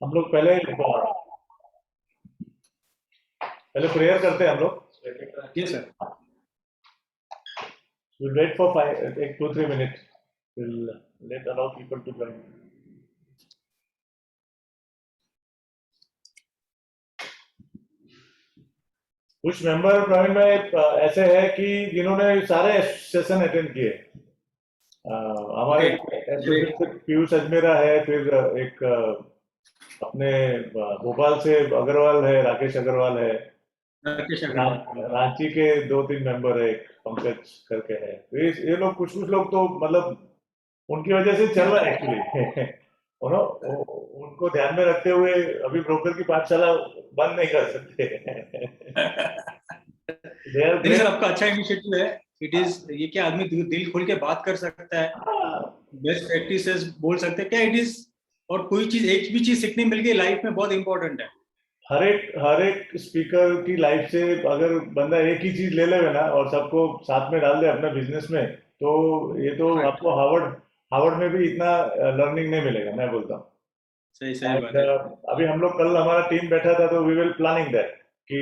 हम लोग पहले पहले प्रेयर करते हैं हम लोग। जी sir. We'll wait for 2-3 minutes. We'll allow people to join. कुछ मेंबर प्रवीण में ऐसे है कि जिन्होंने सारे सेशन अटेंड किए। हमारे पीयूष अजमेरा है, फिर एक अपने भोपाल से अग्रवाल है, राकेश अग्रवाल है, रांची के 2-3 मेंबर है, पंकज करके है। ये लोग कुछ लोग तो मतलब उनकी वजह से चल रहा है एक्चुअली। उनको ध्यान में रखते हुए अभी ब्रोकर की पाठशाला बंद नहीं कर सकते। नहीं सर, आपका अच्छा इनिशिएटिव है। इट इज ये क्या आदमी दिल खोल के बात कर सकता है, बेस्ट प्रैक्टिसेस बोल सकते हैं क्या इट इज। और कोई चीज, एक भी चीज सीखने मिल गई लाइफ में बहुत इंपॉर्टेंट है। हर एक स्पीकर की लाइफ से अगर बंदा एक ही चीज ले लेगा ना और सबको साथ में डाल दे अपने बिजनेस में, तो ये तो आपको हार्वर्ड में भी इतना लर्निंग नहीं मिलेगा, मैं बोलता हूँ। सही सही बात है। अभी हम लोग कल हमारा टीम बैठा था तो वी विल प्लानिंग दैट कि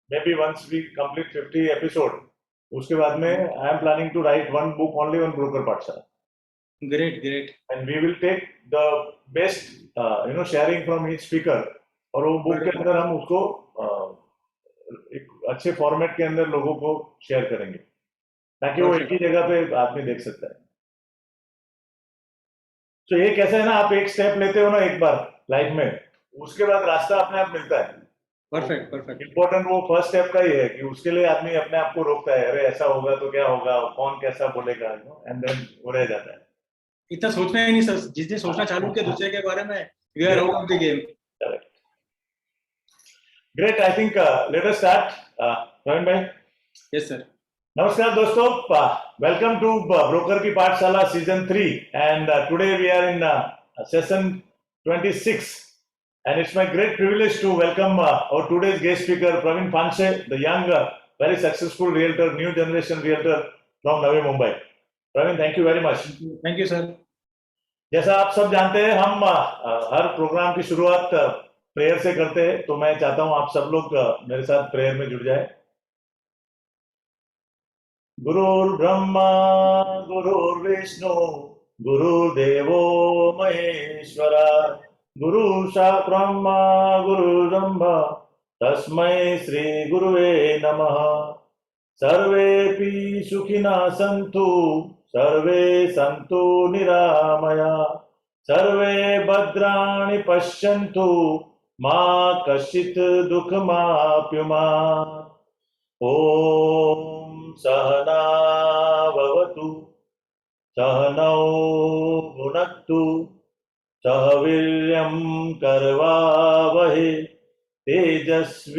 maybe once we complete 50 episode, उसके बाद में I am planning to write one book only on broker Pathshala. Great great. And we will take the best sharing from each speaker, और वो book के अंदर हम उसको एक अच्छे फॉर्मेट के अंदर लोगों को शेयर करेंगे ताकि वो एक ही जगह पे आदमी देख सकता है। तो ये कैसा है ना, आप एक स्टेप लेते हो ना एक बार लाइफ में, उसके बाद रास्ता अपने आप मिलता है। Perfect perfect. इंपॉर्टेंट वो फर्स्ट स्टेप का ही है कि उसके लिए आदमी अपने आप को रोकता है, अरे ऐसा होगा तो क्या होगा, कौन कैसा बोलेगा, एंड देन वो रह जाता है। इतना सोचना ही नहीं सर, जिस दिन सोचना चालू किया दूसरे के बारे में, we are out of the game. Great, I think let us start. Praveen bhai. Yes sir. नमस्कार दोस्तों, वेलकम टू ब्रोकर की Pathshala season 3, and today we are in session 26, and it's my great privilege to welcome our today's guest speaker Praveen Panshe, the young very successful realtor, new generation realtor from Navi Mumbai. Praveen, thank you very much. Thank you sir. जैसा आप सब जानते हैं, हम हर programme की शुरुआत prayer से करते हैं, तो मैं चाहता हूं आप सब लोग मेरे साथ प्रेयर में जुड़ जाए। गुरुर्ब्रह्मा गुरुर्विष्णु गुरुर्देवो महेश्वरा, गुरु साक्षात् ब्रह्मा गुरु ब्रह्मा तस्मै श्री गुरुवे नमः। सर्वेपि सुखिनः सन्तु सर्वे सन्तु निरामया, सर्वे भद्राणि पश्यन्तु मा कश्चित् दुःखमाप्नुयात्। ॐ सहना भवतु सहनौ भुनक्तु सह वीर्यं करवावहै तेजस्विनावधीतमस्तु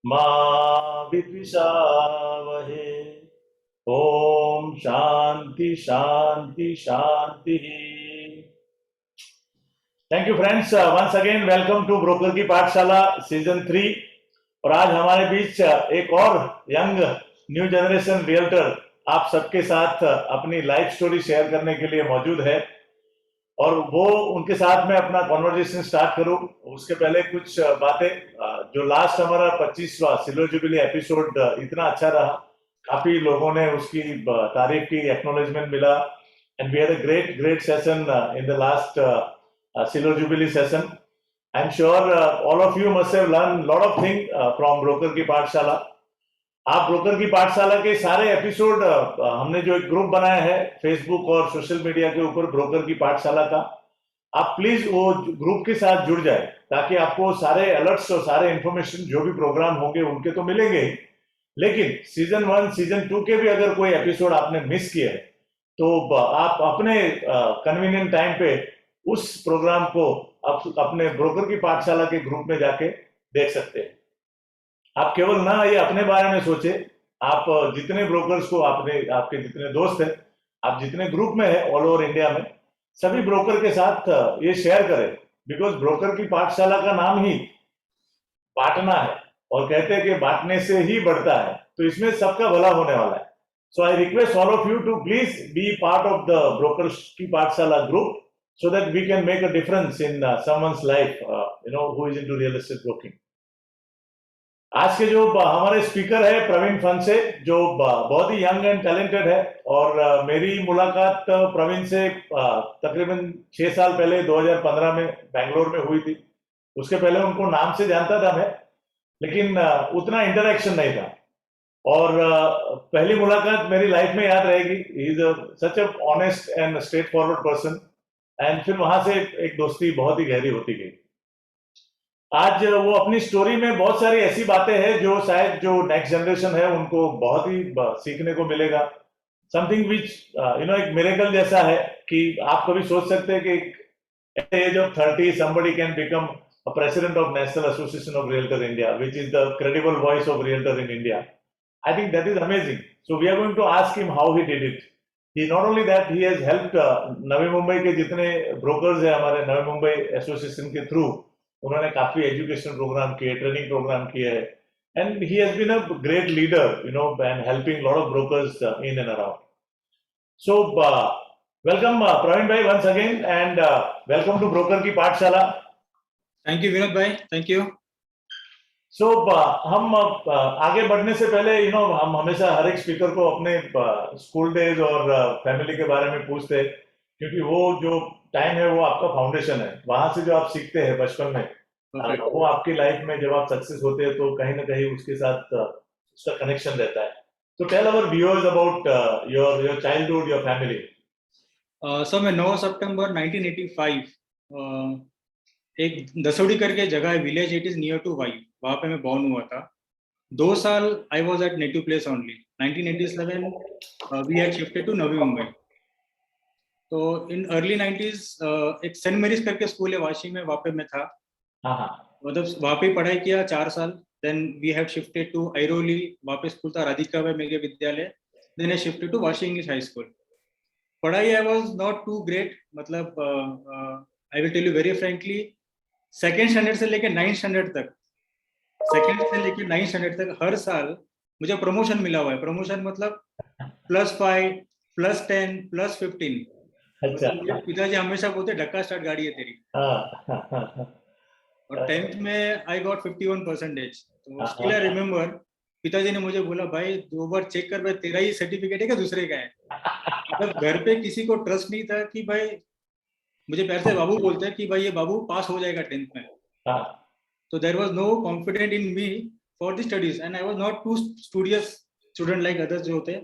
मा विद्विषावहै। ओम शांति शांति शांति। Thank you friends, once again welcome to broker की पाठशाला सीजन 3। और आज हमारे बीच एक और यंग न्यू जनरेशन रियल्टर आप सबके साथ अपनी लाइफ स्टोरी शेयर करने के लिए मौजूद है, और वो उनके साथ में अपना कॉन्वर्जेशन स्टार्ट करूं उसके पहले कुछ बातें। जो लास्ट हमारा 25वां सिल्वर जुबली एपिसोड इतना अच्छा रहा, काफी लोगों ने उसकी तारीफ की, एक्नॉलेजमेंट मिला, and we had a great session in the last silver jubilee session. I am sure all of you must have learn lot of thing from broker की पाठशाला। आप ब्रोकर की पाठशाला के सारे एपिसोड, हमने जो एक ग्रुप बनाया है फेसबुक और सोशल मीडिया के ऊपर ब्रोकर की पाठशाला का, आप प्लीज वो ग्रुप के साथ जुड़ जाए ताकि आपको सारे अलर्ट्स और सारे इंफॉर्मेशन जो भी प्रोग्राम होंगे उनके तो मिलेंगे ही, लेकिन सीजन 1 सीजन 2 के भी अगर कोई एपिसोड आपने मिस किया है तो आप अपने कन्वीनियंट टाइम पे उस प्रोग्राम को अपने ब्रोकर की पाठशाला के ग्रुप में जाके देख सकते हैं। आप केवल ना ये अपने बारे में सोचे, आप जितने ब्रोकर्स को आपके जितने दोस्त हैं, आप जितने ग्रुप में है ऑल ओवर इंडिया में, सभी ब्रोकर के साथ ये शेयर करें, बिकॉज ब्रोकर की पाठशाला का नाम ही बांटना है, और कहते हैं कि बांटने से ही बढ़ता है, तो इसमें सबका भला होने वाला है। So I request all of you to please be part of the brokers की Pathshala group, so that we can make a difference in someone's life, who is into real estate broking. आज के जो हमारे स्पीकर है प्रवीण फंसे, जो बहुत ही young and talented है, और मेरी मुलाकात प्रवीण से तकरीबन 6 साल पहले 2015 में बेंगलोर में हुई थी। उसके पहले उनको नाम से जानता था मैं, लेकिन उतना इंटरेक्शन नहीं था, और पहली मुलाकात मेरी लाइफ में याद रहेगी। He is such a honest and straight forward person, and फिर वहां से एक दोस्ती बहुत ही गहरी होती गई। आज वो अपनी स्टोरी में बहुत सारी ऐसी बातें हैं जो शायद जो नेक्स्ट जनरेशन है उनको बहुत ही सीखने को मिलेगा। समथिंग विच एक मिरेकल जैसा है कि आप कभी सोच सकते हैं कि at the age of 30 somebody can become a president of National Association of Realtor India, which is the credible voice of realtor in India. I think that is amazing. So we are going to ask him how he did it. He not only that, he has helped Navi Mumbai के जितने brokers हैं हमारे Navi Mumbai association के through, उन्होंने काफी education program किए, training program किए हैं, and he has been a great leader and helping lot of brokers in and around. So welcome Praveen bhai once again, and welcome to broker की पाठशाला. थैंक यू विनोद भाई, thank you. सो हम आगे बढ़ने से पहले हम हमेशा हर एक स्पीकर को अपने स्कूल डेज और फैमिली के बारे में पूछते हैं, क्योंकि वो जो टाइम है वो आपका फाउंडेशन है. वहां से जो आप सीखते हैं बचपन में, वो आपकी लाइफ में जब आप सक्सेस होते हैं तो कहीं ना कहीं उसके साथ उसका कनेक्शन रहता है. तो tell our viewers about your childhood, your family. Sir मैं 9 सितंबर 1985 एक दसोड़ी करके जगह है, village, it is near to Wai, वहां पे मैं बॉर्न हुआ था. 2 साल I was at native place only. 1987 we had shifted to Navi Mumbai. तो इन अर्ली 90s एक सेंट मेरीज करके स्कूल है वाशी में, वहाँ पे मैं था. मतलब वहाँ पे पढ़ाई किया 4 साल. Then we have shifted to Airoli, वहाँ पे स्कूल था Radhika Meghe Vidyalaya. Then I shifted to Vashi English high school. पढ़ाई I was not too great, मतलब I will tell you very frankly, second standard से लेके 9th स्टैंडर्ड तक, सेकेंड से लेके 9th स्टैंडर्ड तक हर साल मुझे प्रमोशन मिला हुआ है. प्रमोशन मतलब +5, +10, +15. अच्छा. पिताजी हमेशा बोलते ढक्का स्टार्ट गाड़ी है तेरी. और 10th में आई गॉट 51%. तो स्टिल आई रिमेम्बर पिताजी ने मुझे बोला, भाई 2 बार चेक कर भाई, तेरा ही सर्टिफिकेट है क्या दूसरे का है. मतलब घर पे किसी को ट्रस्ट नहीं था कि भाई, मुझे प्यार से बाबू बोलते हैं कि भाई ये बाबू पास हो जाएगा 10th में. तो there was no confident in me for the studies, and I was not too studious student like others जो होते हैं.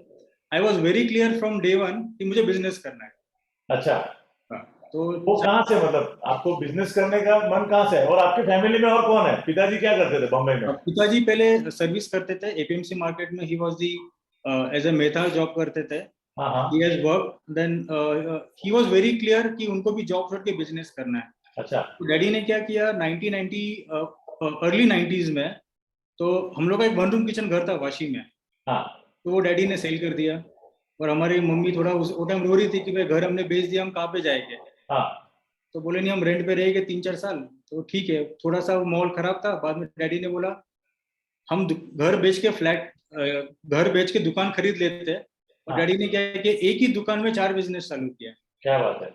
I was very clear from day 1 कि मुझे बिजनेस करना है. अच्छा. तो वो कहाँ से, मतलब आपको बिजनेस करने का मन कहाँ से है, और आपकी फैमिली में और कौन है? पिताजी क्या करते थे बॉम्बे में? पिताजी पहले सर्विस करते थे एपीएमसी मार्केट में. ही वाज दी एज अ मेथा जॉब करते थे. He has worked. Then he was very clear कि उनको भी जॉब छोड़ के बिजनेस करना है. अच्छा. तो डैडी ने क्या किया 1990 अर्ली 90s में, तो हम लोग का एक 1 रूम किचन घर था वाशी में. तो वो डैडी ने सेल कर दिया, और हमारी मम्मी थोड़ा उस टाइम रो रही थी कि भाई घर हमने बेच दिया, हम कहाँ पे जाएंगे. तो बोले नहीं, हम रेंट पे रहेंगे 3-4 साल. तो ठीक है, थोड़ा सा माहौल खराब था. बाद में डैडी ने बोला हम घर बेच के घर बेच के दुकान खरीद लेते हैं. और डैडी ने क्या कि एक ही दुकान में 4 बिजनेस चालू किया. क्या बात है.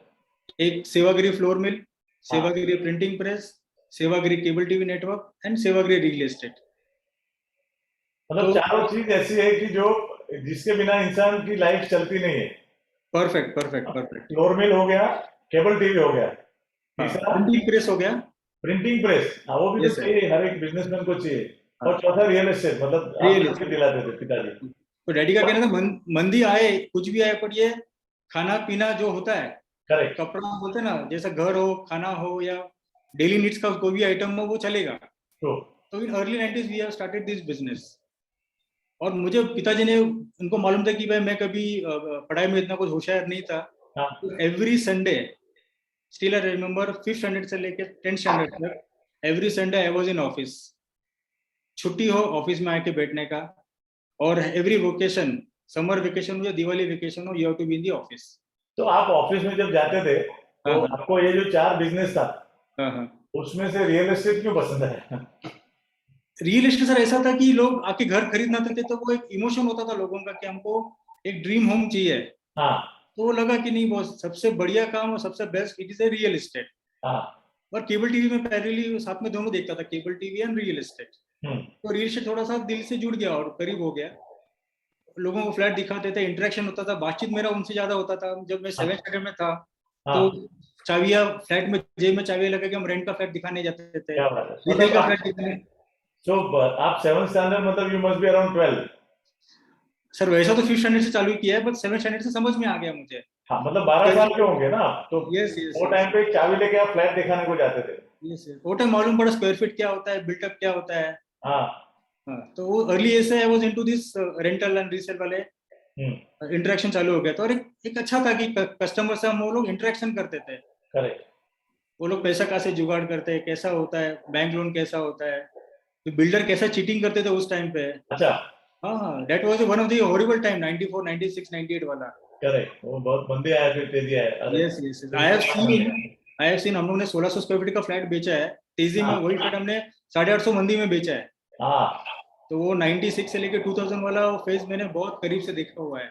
एक Sevagiri flour mill, Sevagiri printing press, Sevagiri cable TV network, and Sevagiri real estate. मतलब चारों चीज ऐसी है कि जो जिसके बिना इंसान की लाइफ चलती नहीं है. Perfect perfect perfect. Flour mill हो गया, केबल टीवी हो गया, प्रिंटिंग प्रेस हो गया, प्रिंटिंग प्रेस, वो भी तो चाहिए, हर एक बिजनेसमैन को चाहिए. और चौथा रियल एस्टेट, मतलब रियल एस्टेट दिलाते थे पिताजी. तो डैडी का कहना था मंदी आए कुछ भी आए, पर ये खाना पीना जो होता है, करेक्ट, कपड़ा बोलते हैं ना, जैसा घर हो, खाना हो, या डेली नीड्स का कोई भी आइटम हो, वो चलेगा. तो in early 90s we have started this business. और मुझे पिताजी ने, उनको मालूम था कि भाई मैं कभी पढ़ाई में इतना कुछ होशियार नहीं था. तो every Sunday, still I remember 5th standard से लेकर 10th स्टैंडर्ड तक, every Sunday I was in office. छुट्टी हो ऑफिस में आके बैठने का. और एवरी वेकेशन, समर वेकेशन हो या दिवाली वेकेशन हो, you have to be in the office. तो आप ऑफिस में जब जाते थे तो आपको ये जो 4 बिजनेस था, उसमें से रियल एस्टेट क्यों पसंद है? रियल एस्टेट सर ऐसा था कि लोग आके घर खरीदना थे, तो वो एक इमोशन होता था लोगों का कि हमको एक ड्रीम होम चाहिए. तो वो लगा कि नहीं बहुत सबसे बढ़िया काम और सबसे best it is a real estate. हाँ। और केबल टीवी में पहले साथ में दोनों देखता था, cable TV and real estate. तो रियल एस्टेट थोड़ा सा दिल से जुड़ गया और करीब हो गया। लोगों को फ्लैट दिखाते थे, इंटरेक्शन होता था, बातचीत मेरा उनसे ज्यादा होता था। जब मैं 7th स्टैंडर्ड में था तो चाबियां फ्लैट में, जेब में चाबियां लगा के हम रेंट का फ्लैट दिखाने जाते थे, क्या बात है, रीसेल मतलब का फ्लैट दिखाने। सो आप 7th स्टैंडर्ड मतलब you must be around 12। Sir वैसा तो 5th स्टैंडर्ड से चालू किया है, बट 7th स्टैंडर्ड से समझ में आ गया मुझे। हाँ, मतलब 12 साल के होंगे ना आप तो। यस यस वो टाइम पे चाबी लेके आप फ्लैट दिखाने को जाते थे। यस यस, वो टाइम मालूम पड़ा स्क्वायर फीट क्या होता है, बिल्टअप क्या होता है। हाँ। हाँ, तो वो अर्ली एज से I was into this rental and resale वाले इंटरेक्शन चालू हो गया था। और एक अच्छा था कि कस्टमर से हम वो लोग इंटरेक्शन करते थे। करेक्ट। वो लोग पैसा कैसे जुगाड़ करते हैं, कैसा होता है बैंक लोन, कैसा होता है, तो बिल्डर कैसा चीटिंग करते थे उस टाइम पे। अच्छा। हाँ हाँ, that was one of the horrible time, 94 96 98 वाला। करेक्ट, वो बहुत मंदी आया, फिर तेजी आया। अरे yes yes, I have scene हम लोग ने 1600 स्क्वायर फीट का फ्लैट बेचा है तेजी में। वही फ्लैट हमने 850 मंदी में बेचा है। हाँ। तो वो 96 से लेके 2000 वाला फेज मैंने बहुत करीब से देखा हुआ है।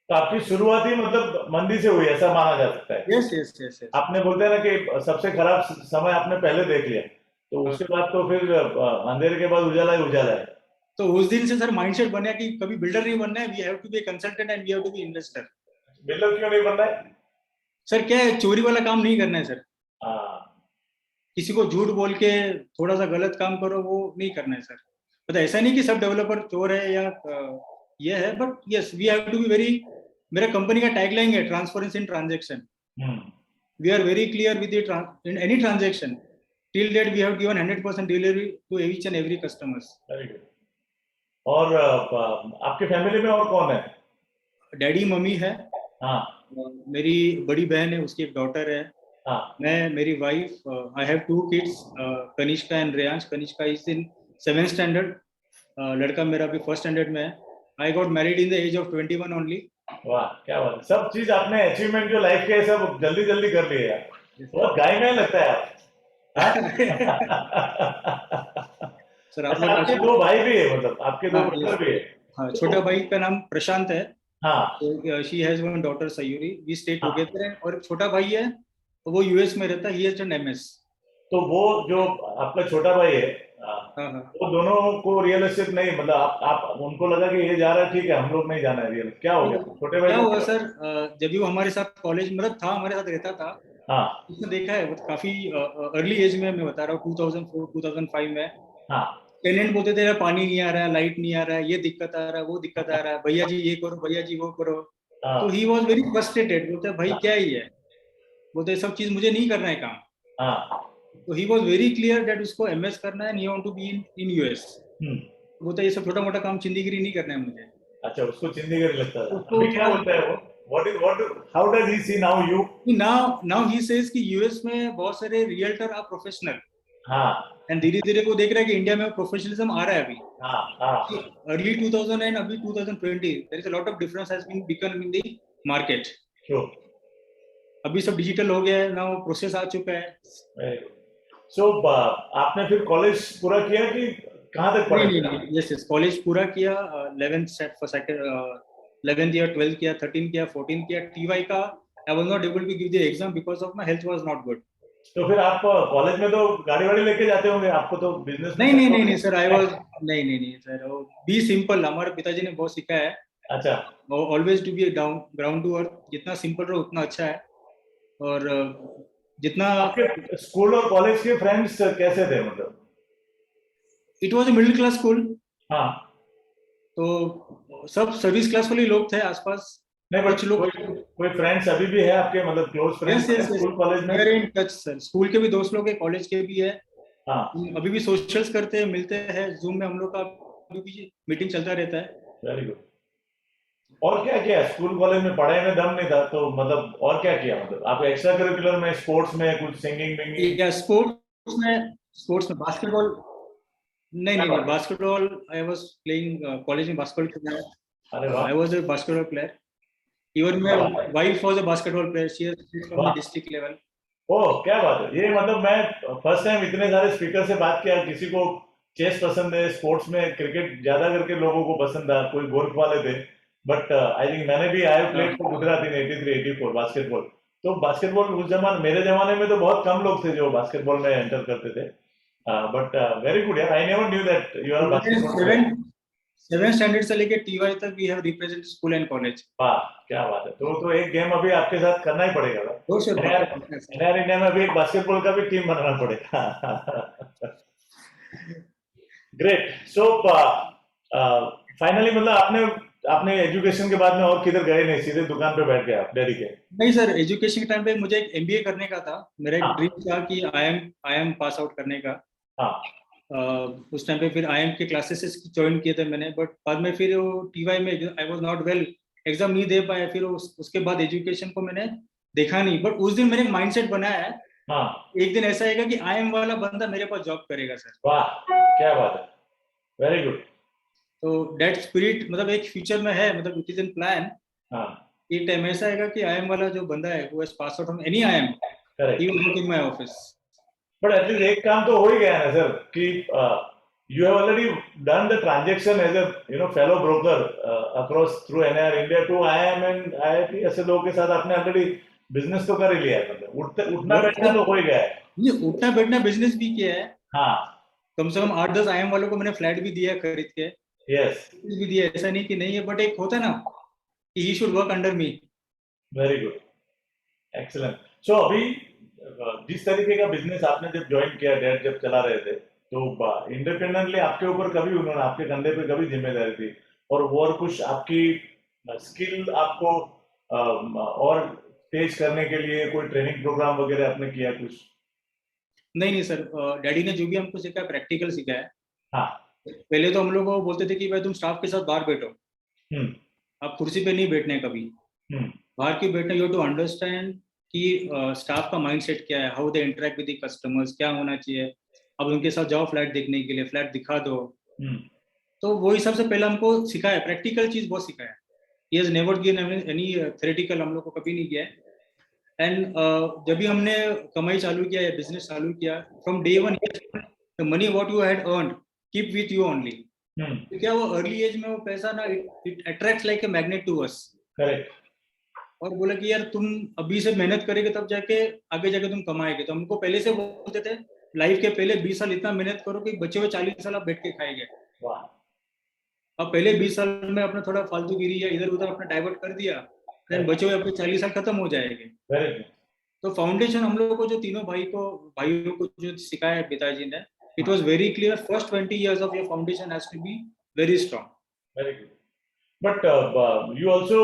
तो आपकी शुरुआत ही मतलब मंदी से हुई, ऐसा माना जा सकता है। Yes yes yes yes. आपने बोलते हैं ना कि सबसे खराब समय आपने पहले देख लिया, तो उसके बाद तो फिर अंधेरे के बाद उजाला ही उजाला है। तो उस दिन से सर माइंडसेट बना कि कभी बिल्डर नहीं बनना है, we have to be consultant and we have to be investor. Builder क्यों नहीं बनना है? सर क्या है, चोरी वाला काम नहीं करना है सर। हाँ। किसी को झूठ बोल के थोड़ा सा गलत काम करो, वो नहीं करना है सर। मतलब ऐसा नहीं कि सब डेवलपर चोर है या ये है, but yes we have to be very, मेरा कंपनी का टैगलाइन है transparency in transaction. We are very clear with in any transaction. Till date we have given 100% delivery to each and every customers. Very good. और आपके family में और कौन है? Daddy mummy है, हाँ। मेरी बड़ी बहन है, उसकी एक डॉटर है, हाँ। मैं, मेरी wife. I have 2 kids, Kanishka and Reyansh. Kanishka is in 7th standard, लड़का मेरा अभी 1st स्टैंडर्ड में है। I got married in the age of 21 only. वाह, क्या बात है, सब चीज आपने अचीवमेंट जो लाइफ के है सब जल्दी जल्दी कर लिए यार। बहुत गाय में लगता है आप। सर आप अच्छा, लोग आपके 2 भाई भी है, मतलब आपके 2 ब्रदर भी है? हाँ, छोटा भाई का नाम प्रशांत है। हाँ। She has one daughter Sayuri, we stay हाँ। टुगेदर। और एक छोटा भाई है, तो वो यूएस में रहता है, ही हैज डन एमएस। तो वो जो आपका छोटा भाई है, हाँ हाँ। वो दोनों को रियल एस्टेट नहीं, मतलब आप उनको लगा कि ये जा रहा है, ठीक है हम लोग नहीं जाना है रियल, क्या हो गया छोटे भाई क्या को? हुआ सर, जब भी वो हमारे साथ कॉलेज मतलब था, हमारे साथ रहता था, हाँ। उसने देखा है वो काफी अर्ली एज में, मैं बता रहा हूँ 2004 2005 में। हाँ। टेनेंट बोलते थे यार पानी नहीं आ रहा है, लाइट नहीं आ रहा है, ये दिक्कत आ रहा है, वो दिक्कत आ रहा है, भैया जी ये करो, भैया जी वो करो। तो हाँ। ही वॉज वेरी फ्रस्ट्रेटेड, बोलते भाई क्या ही है, बोलते ये सब चीज मुझे नहीं करना है काम। हाँ। तो he was very clear that उसको एमएस करना है, he want to be in US. बोलता ये सब छोटा मोटा काम चिंदीगिरी नहीं करना है मुझे। अच्छा, उसको चिंदीगढ़ लगता था, उसको अभी क्या थोड़ा, बोलता है वो? What how does he see now you? Now now he says कि यूएस में बहुत सारे रियल्टर आर प्रोफेशनल, हाँ। एंड धीरे धीरे वो देख रहा है कि इंडिया में प्रोफेशनलिज्म आ रहा है अभी। हाँ। हाँ। अर्ली 2000 एंड अभी 2020 there is a lot of difference has been become in the market. क्यों? अभी सब डिजिटल हो गया है ना, वो प्रोसेस आ चुका है। सो आपने फिर कॉलेज पूरा किया कि कहाँ तक नहीं पढ़े नहीं थे? नहीं, यस यस, कॉलेज पूरा किया। 11th set for second, 11th year, 12th किया, 13 किया, 14 किया। टीवाई का I was not able to give the exam because of my health was not good. तो फिर आप कॉलेज में तो गाड़ी वाड़ी लेके जाते होंगे, आपको तो बिजनेस में नहीं नहीं शौक नहीं नहीं सर, आई होगा। वाज, नहीं नहीं नहीं सर, बी सिंपल, हमारे पिताजी ने बहुत सिखाया है। अच्छा। Always to be down ground to earth, जितना सिंपल रहो उतना अच्छा है। और जितना, आपके स्कूल और कॉलेज के फ्रेंड्स कैसे थे, मतलब? It was a middle class school, हाँ। तो सब सर्विस क्लास वाले लोग थे आसपास। नहीं, बट कुछ लोग, कोई फ्रेंड्स अभी भी है आपके, मतलब close yes friends yes yes, school college में? We are in touch sir. School के भी दोस्त लोग हैं, कॉलेज के भी है। हाँ। अभी भी सोशल्स करते हैं, मिलते हैं जूम में, हम लोग का अभी भी मीटिंग चलता रहता है। Very good. और क्या किया स्कूल कॉलेज में? पढ़ाई में दम नहीं था तो मतलब और क्या किया, मतलब आप एक्स्ट्रा करिकुलर में, स्पोर्ट्स में कुछ सिंगिंग विंगिंग? या स्पोर्ट्स में बास्केटबॉल, नहीं क्या नहीं नहीं, बात basketball I was playing, college में बास्केटबॉल खेला है, अरे है। वाह। I was a basketball player, even my वाह। Wife was a basketball player, she has played from the वाह। District level. ओह, क्या बात है, ये मतलब मैं फर्स्ट टाइम इतने सारे स्पीकर से बात किया, किसी को चेस पसंद है, स्पोर्ट्स में क्रिकेट ज्यादा करके लोगों को पसंद था, कोई गोल्फ वाले थे, बट आई थिंक मैंने भी I played for Gujarat in 83-84 basketball. तो बास्केटबॉल उस जमाने, मेरे जमाने में तो बहुत कम लोग थे जो बास्केटबॉल में एंटर करते थे. बट वेरी गुड यार, I never knew that you are basketball player. 7th standard से लेके TY तक we have represent school and college. वाह, क्या बात है. तो एक गेम अभी आपके साथ करना ही पड़ेगा भाई. दो से NR इंडिया में अभी एक बास्केटबॉल का भी टीम बनाना पड़ेगा. ग्रेट. सो फाइनली मतलब आपने एजुकेशन के बाद में और किधर गए नहीं, सीधे दुकान पे बैठ गए आप डेयरी के? नहीं सर, एजुकेशन के टाइम पे मुझे एक MBA करने का था. मेरा एक ड्रीम था कि IIM पास आउट करने का. उस टाइम पे फिर IIM के क्लासेस ज्वाइन किए थे मैंने. बट बाद में फिर वो TY में आई वाज नॉट वेल, एग्जाम नहीं दे पाया. फिर उसके बाद एजुकेशन को मैंने देखा नहीं. बट उस दिन मैंने माइंडसेट बनाया है, एक दिन ऐसा आएगा कि IIM वाला बंदा मेरे पास जॉब करेगा सर. वाह, क्या बात है. Very good. तो दैट स्पिरिट मतलब एक फ्यूचर में है, मतलब इट इज इन प्लान. एक टाइम ऐसा आएगा कि IIM वाला जो बंदा है वो pass out from any IIM, he will work in my office. But at least एक काम तो हो ही गया ना सर कि you have already done the transaction as a fellow broker across through NIR India to IIM and IIT. ऐसे लोगों के साथ आपने ऑलरेडी बिजनेस तो कर ही लिया है. मतलब उठना बैठना तो हो ही गया है. ये उठना बैठना बिजनेस भी किया है. हाँ, कम से कम 8-10 IIM वालों को मैंने फ्लैट भी दिया खरीद के. यस, भी दिया, ऐसा नहीं कि नहीं है. बट एक होता है ना कि he should work under me. Very good, excellent. So अभी जिस तरीके का बिजनेस आपने जब ज्वाइन किया, डैड जब चला रहे थे, तो इंडिपेंडेंटली आपके ऊपर कभी उन्होंने, आपके कंधे पे कभी जिम्मेदारी थी और कुछ आपकी स्किल आपको और तेज करने के लिए कोई ट्रेनिंग प्रोग्राम वगैरह आपने किया कुछ? नहीं सर, डैडी ने जो भी हमको सिखाया प्रैक्टिकल सिखाया. हाँ. पहले तो हम लोग को बोलते थे कि भाई तुम स्टाफ के साथ बाहर बैठो, आप कुर्सी पे नहीं बैठने कभी. बाहर क्यों बैठना? यू टू अंडरस्टैंड कि स्टाफ का माइंडसेट क्या है, how they interact with the customers, क्या होना चाहिए. अब उनके साथ जाओ फ्लैट देखने के लिए, फ्लैट दिखा दो. तो वो हिसाब से पहले हमको सिखाया, प्रैक्टिकल चीज बहुत सिखाया. He has never given any theoretical, हम लोग को कभी नहीं किया. एंड जब भी हमने कमाई चालू किया या बिजनेस चालू किया, from day one the money what you had earned keep with you only. तो क्या वो अर्ली एज में वो पैसा ना, it attracts like a magnet to us. Correct. और बोला कि यार तुम अभी से मेहनत करेंगे तब जाके आगे जाके तुम कमाएंगे. तो हमको पहले से बोलते थे लाइफ के पहले 20 साल इतना मेहनत करो कि बचे हुए 40 साल आप बैठ के खाएंगे. अब पहले 20 साल में अपना थोड़ा फालतूगिरी या इधर उधर अपना डाइवर्ट कर दिया, फिर बचे हुए अपने 40 साल खत्म हो जाएंगे. तो फाउंडेशन हम लोगों को जो तीनों भाइयों को जो सिखाया है पिताजी ने, it was very clear. First 20 years of your foundation has to be very strong. Very good. But you also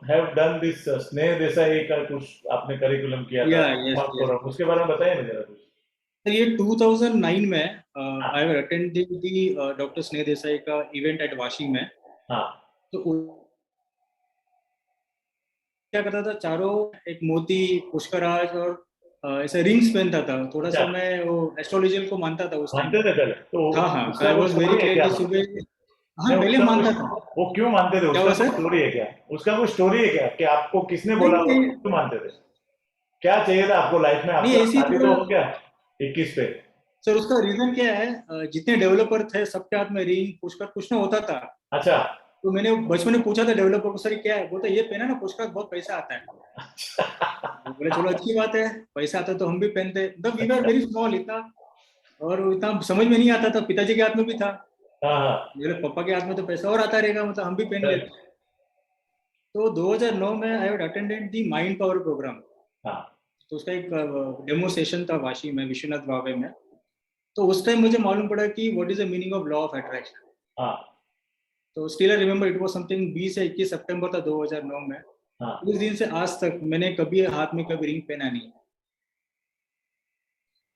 have done this स्नेह देसाई का कुछ आपने करिकुलम किया था. yes. उसके बारे में बताइए ना जरा कुछ. ये 2009 में I have attended the doctor स्नेह देसाई का इवेंट एट वाशी में. तो क्या करता था, चारों एक मोती, पुष्कराज और ऐसे रिंग्स पहनता था. थोड़ा सा मैं वो एस्ट्रोलॉजिकल को मानता था उस टाइम. हाँ, आई वाज वेरी क्लियर कि सुबह. हाँ, पहले मानता था. वो क्यों मानते थे? उसका कोई स्टोरी है क्या? उसका कोई स्टोरी है क्या कि आपको किसने बोला, क्यों मानते थे? क्या चाहिए था आपको लाइफ में? आपको तो हो गया 21 पे. सर उसका रीजन क्या है, जितने डेवलपर थे सबके हाथ में रिंग, पुष्कर कुछ ना होता था. अच्छा. तो मैंने बचपन में पूछा था डेवलपर को, सर क्या है? बोलते ये पहना ना पुष्कर, बहुत पैसा आता है. बोले चलो अच्छी बात है, पैसा आता है तो हम भी पहनते. The we were very small, इतना और इतना समझ में नहीं आता था. पिताजी के हाथ में भी था, मेरे पापा के हाथ में तो पैसा और आता रहेगा, मतलब हम भी पहन लेते. तो 2009 में I had attended the mind power programme. तो उसका एक डेमो सेशन था वाशी में, विश्वनाथ भावे में. तो उस टाइम मुझे मालूम पड़ा कि what is the meaning of law of attraction. तो still I remember it was something 20 या 21 सितंबर था 2009 में. उस दिन से आज तक मैंने कभी हाथ में कभी रिंग पहना नहीं.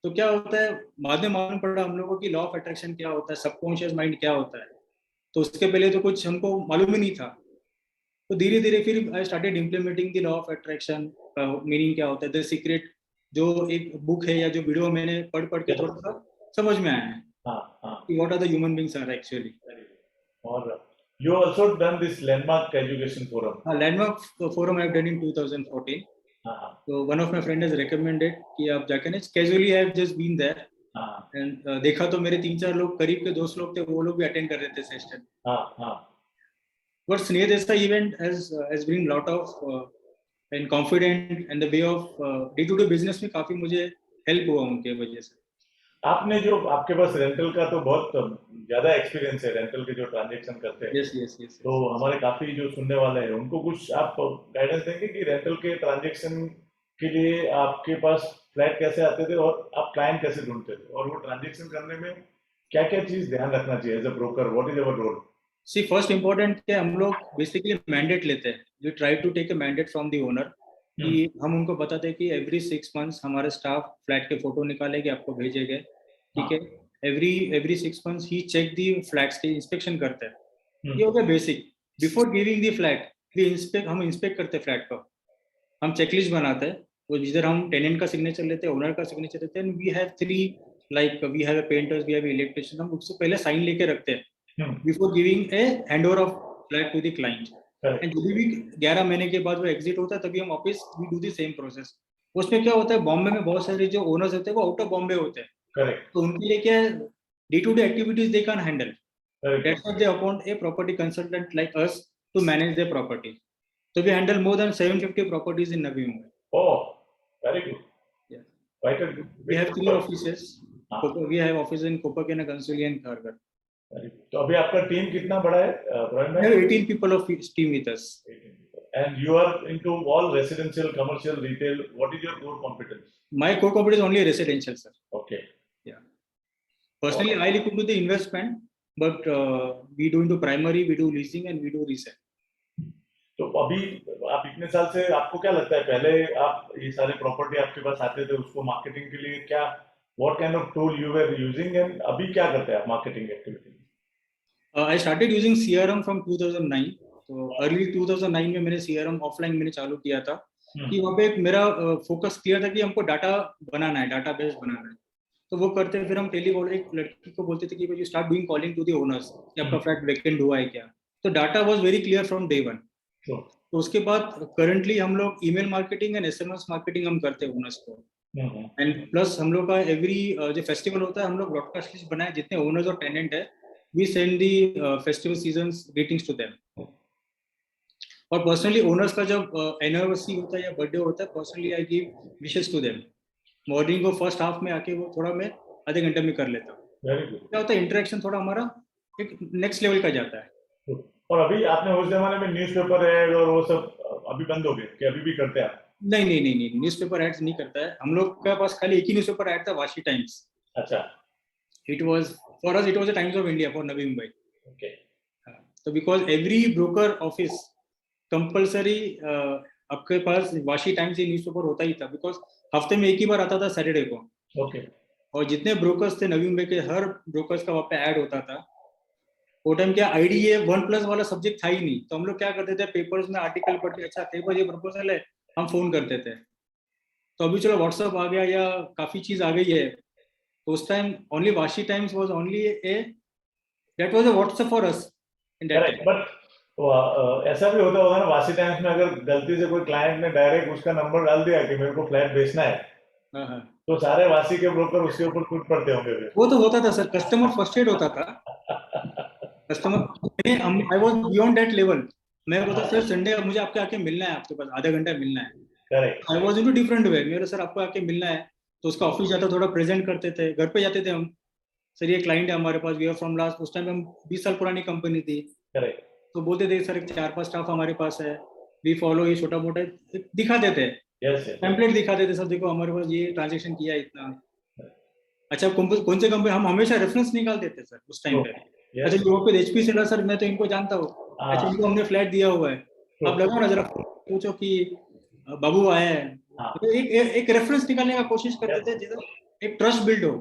तो क्या होता है, बाद में मालूम पड़ा हम लोगों की लॉ ऑफ अट्रैक्शन क्या होता है, सबकॉन्शियस माइंड क्या होता है. तो उसके पहले तो कुछ हमको मालूम ही नहीं था. तो धीरे धीरे फिर आई started implementing the law of attraction का मीनिंग क्या होता है. द सीक्रेट जो एक बुक है या जो वीडियो मैंने पढ़ के थोड़ा सा समझ में आया है कि what are the human beings are actually. और you also done this landmark education forum. Landmark forum I have done in 2014. So one of my friend has recommended कि आप जाके ना, casually I have just been there. And देखा तो मेरे 3-4 लोग, करीब के दोस्त लोग थे, वो लोग भी अटेंड कर रहे थे session. But Sneha Desai event has bring lot of and confident and the way of day-to-day business में काफी मुझे help हुआ उनके वजह से। आपने जो आपके पास रेंटल का तो बहुत ज्यादा एक्सपीरियंस है, रेंटल के जो ट्रांजेक्शन करते हैं। Yes. तो हमारे काफी जो सुनने वाले हैं उनको कुछ आप गाइडेंस देंगे कि रेंटल के ट्रांजेक्शन के लिए आपके पास फ्लैट कैसे आते थे और आप क्लाइंट कैसे ढूंढते थे, और वो ट्रांजेक्शन करने में क्या क्या चीज ध्यान रखना चाहिए as a broker, what is our role? See, first important है हम लोग बेसिकली मैंडेट लेते हैं। We try to take a mandate from the owner कि हम उनको बताते हैं कि every 6 months हमारे स्टाफ फ्लैट के फोटो निकालेंगे, आपको भेजेंगे, ठीक है। every 6 months ही चेक दी फ्लैट्स के इंस्पेक्शन करते हैं। ये हो गया basic. Before giving the flat हम इंस्पेक्ट करते हैं फ्लैट को, हम चेकलिस्ट बनाते हैं, वो जिधर हम टेनेंट का सिग्नेचर लेते हैं, ओनर का सिग्नेचर लेते हैं। We have 3 like we have painters, we have electrician, हम उससे पहले साइन लेके रखते हैं before giving a handover of flat to the client. And जब भी 11 महीने के बाद वो एग्जिट होता है तभी हम वापस we do the same process. उसमें क्या होता है, बॉम्बे में बहुत सारे जो ओनर्स होते हैं वो आउट ऑफ बॉम्बे होते हैं। करेक्ट। तो उनके लिए क्या है, day to day activities they can handle, that's why they appoint a property consultant like us to manage their property. So we handle more than 750 properties in Navi Mumbai. Oh, very good. Yeah. Quite a We have 3 offices. We have offices in Kopaken, Kansuli and Kharghar. तो अभी आपका team कितना बड़ा है, Praveen We भाई? have 18 people of team with us. 18 people. And you are into all residential, commercial, retail. What is your core competence? My core competence is only residential, sir. Okay. Yeah. Personally, I look into the investment, but we do into primary, we do leasing and we do resale. तो अभी आप इतने साल से आपको क्या लगता है, पहले आप ये सारे प्रॉपर्टी आपके पास आते थे उसको मार्केटिंग के लिए क्या, what kind of tool you were using, and अभी क्या करते हैं आप marketing activity? I started using CRM from 2009. तो early 2009 में मैंने CRM ऑफलाइन मैंने चालू किया था कि वहाँ पे एक मेरा फोकस क्लियर था कि हमको डाटा बनाना है, डाटाबेस बनाना है। तो वो करते फिर हम टेलीकॉल, एक लड़की को बोलते थे कि you start doing calling to the owners कि आपका फ्लैट वैकेंट हुआ है क्या। तो data was very clear from day one. तो उसके बाद करंटली हम लोग email marketing and SMS marketing हम करते हैं ओनर्स को। एंड प्लस हम लोग का एवरी जो फेस्टिवल होता है हम लोग ब्रॉडकास्ट लिस्ट बनाए, जितने ओनर्स और टेनेंट है we send the festival seasons greetings to them. और पर्सनली ओनर्स का जब एनिवर्सरी होता है या बर्थडे होता है, personally I give wishes to them. Morning को फर्स्ट हाफ में आके वो थोड़ा मैं आधे घंटे में कर लेता हूँ। क्या होता है, इंटरेक्शन थोड़ा हमारा एक नेक्स्ट लेवल का जाता है। और अभी आपने उस जमाने में न्यूज़पेपर ऐड और वो सब अभी बंद हो गए कि अभी भी करते हैं आप? नहीं, न्यूज़पेपर एड्स नहीं करता है। हम लोग के पास खाली एक ही न्यूज़पेपर एड था, वाशी टाइम्स। अच्छा। It was for us, it was the Times of India for Navi Mumbai. Okay. So because every broker office compulsory आपके पास वाशी टाइम्स ही न्यूज़पेपर होता ही था, बिकॉज हफ्ते में एक ही बार आता था सैटरडे को। Okay. और जितने ब्रोकर्स थे नवी मुंबई के, हर ब्रोकर्स का वहाँ पे ऐड होता था। वो टाइम क्या IDA 1+ वाला सब्जेक्ट था ही नहीं, तो हम लोग क्या करते थे, पेपर्स में आर्टिकल पढ़ के अच्छा पेपर ये प्रपोजल है, हम फोन करते थे। तो अभी चलो व्हाट्सएप आ गया या काफी चीज आ गई है, तो उस time only Vashi times was only that was a WhatsApp for us in that time. But ऐसा भी होता होगा ना वाशी टाइम्स में, अगर गलती से कोई क्लाइंट ने डायरेक्ट उसका नंबर डाल दिया कि मेरे को फ्लैट बेचना है, तो सारे वाशी के ब्रोकर उसके ऊपर टूट पड़ते होंगे। वो तो होता था सर, कस्टमर फ्रस्ट्रेट होता था। Customer I was beyond that level. मैं बोलता सर संडे मुझे आपके आके मिलना है, आपके पास आधा घंटा मिलना है। Correct. I was into different way, मेरे सर आपको आके मिलना है, तो उसका ऑफिस जाता, थोड़ा प्रेजेंट करते थे, घर पे जाते थे हम, सर ये क्लाइंट है हमारे पास, वी आर फ्रॉम लास्ट, उस टाइम हम 20 साल पुरानी कंपनी थी। करेक्ट। तो बोलते थे सर 4-5 स्टाफ हमारे पास है, वी फॉलो, ये छोटा मोटा दिखा देते, टेम्पलेट दिखा देते, सर देखो हमारे पास ये ट्रांजेक्शन किया इतना। अच्छा कौन से कंपनी, हम हमेशा रेफरेंस निकाल देते सर उस टाइम पे। अच्छा यूरोप पे HP सेलर, सर मैं तो इनको जानता हूँ, अच्छा इनको हमने फ्लैट दिया हुआ है, आप लगाओ ना जरा, पूछो कि बाबू आया है। तो एक रेफरेंस निकालने का कोशिश करते थे, जिससे एक ट्रस्ट बिल्ड हो।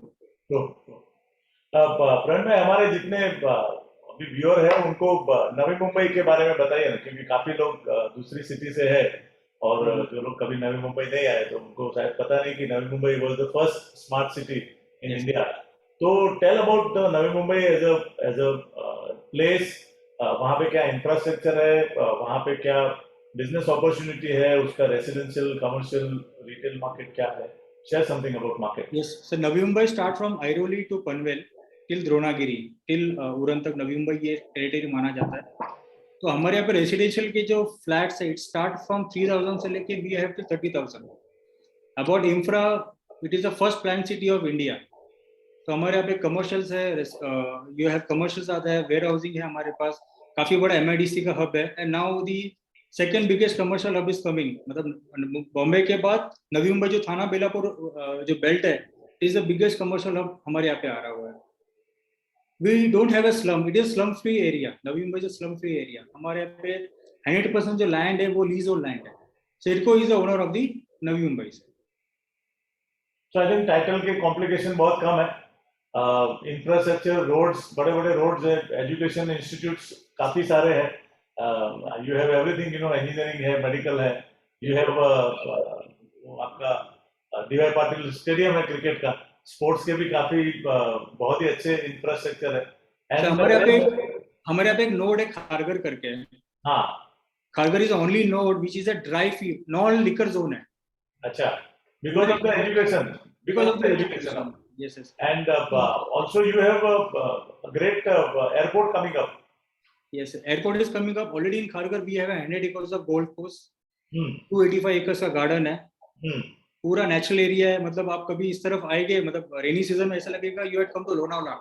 अब प्रवीण भाई, हमारे जितने अभी व्यूअर है उनको नवी मुंबई के बारे में बताइए ना, क्योंकि काफी लोग दूसरी सिटी से है और जो लोग कभी नवी मुंबई नहीं आए तो उनको शायद पता नहीं कि Navi Mumbai was the first smart city in India. तो tell about the Navi Mumbai as a place, वहाँ पे क्या इंफ्रास्ट्रक्चर है, वहाँ पे क्या बिजनेस अपॉर्चुनिटी है, उसका रेसिडेंशियल, कमर्शियल, रिटेल मार्केट क्या है? Share something about market. Yes, so Navi Mumbai start from Airoli to Panvel till Dronagiri till Uran तक नवी मुंबई ये टेरिटरी माना जाता है। तो हमारे यहाँ पे रेसिडेंशियल के जो फ्लैट्स है, इट स्टार्ट फ्रॉम 3,000 से लेके we have to 30,000. About infra, it is the first plan city of India. तो हमारे यहाँ पे कमर्शियल्स है, यू हैव कमर्शियल्स आता है, वेयर हाउसिंग है हमारे पास, काफी बड़ा एमआईडीसी का हब है. And now the second biggest commercial hub is coming. मतलब बॉम्बे के बाद नवी मुंबई जो थाना बेलापुर जो बेल्ट है, is the biggest commercial hub हमारे यहाँ पे आ रहा हुआ है. We don't have a slum, it is slum free area. Navi Mumbai is slum free area. हमारे यहाँ पे 100% जो लैंड है वो लीज और लैंड है. CIDCO is the owner of the Navi Mumbai. So I think title के कॉम्प्लिकेशन बहुत कम है. इंफ्रास्ट्रक्चर, रोड्स, बड़े बड़े रोड्स है, एजुकेशन इंस्टीट्यूट्स काफी सारे हैं. You have everything, you know, engineering है, मेडिकल है, यू हैव आपका डीवाई पाटिल स्टेडियम है क्रिकेट का, स्पोर्ट्स के भी काफी बहुत ही अच्छे इंफ्रास्ट्रक्चर है. So, हमारे यहाँ पे एक नोड है खारगर करके. हाँ, Kharghar is only node which is a dry field, non liquor zone है. अच्छा, because of the education, because of the education. Yes, yes. And also you have a great airport coming up. Yes, airport is coming up. Already in Kharghar we have 100 acres of golf course. 285 acres का garden है. पूरा natural area है. मतलब आप कभी इस तरफ आएंगे, मतलब रेनी सीजन में ऐसा लगेगा you had come to Lonavala.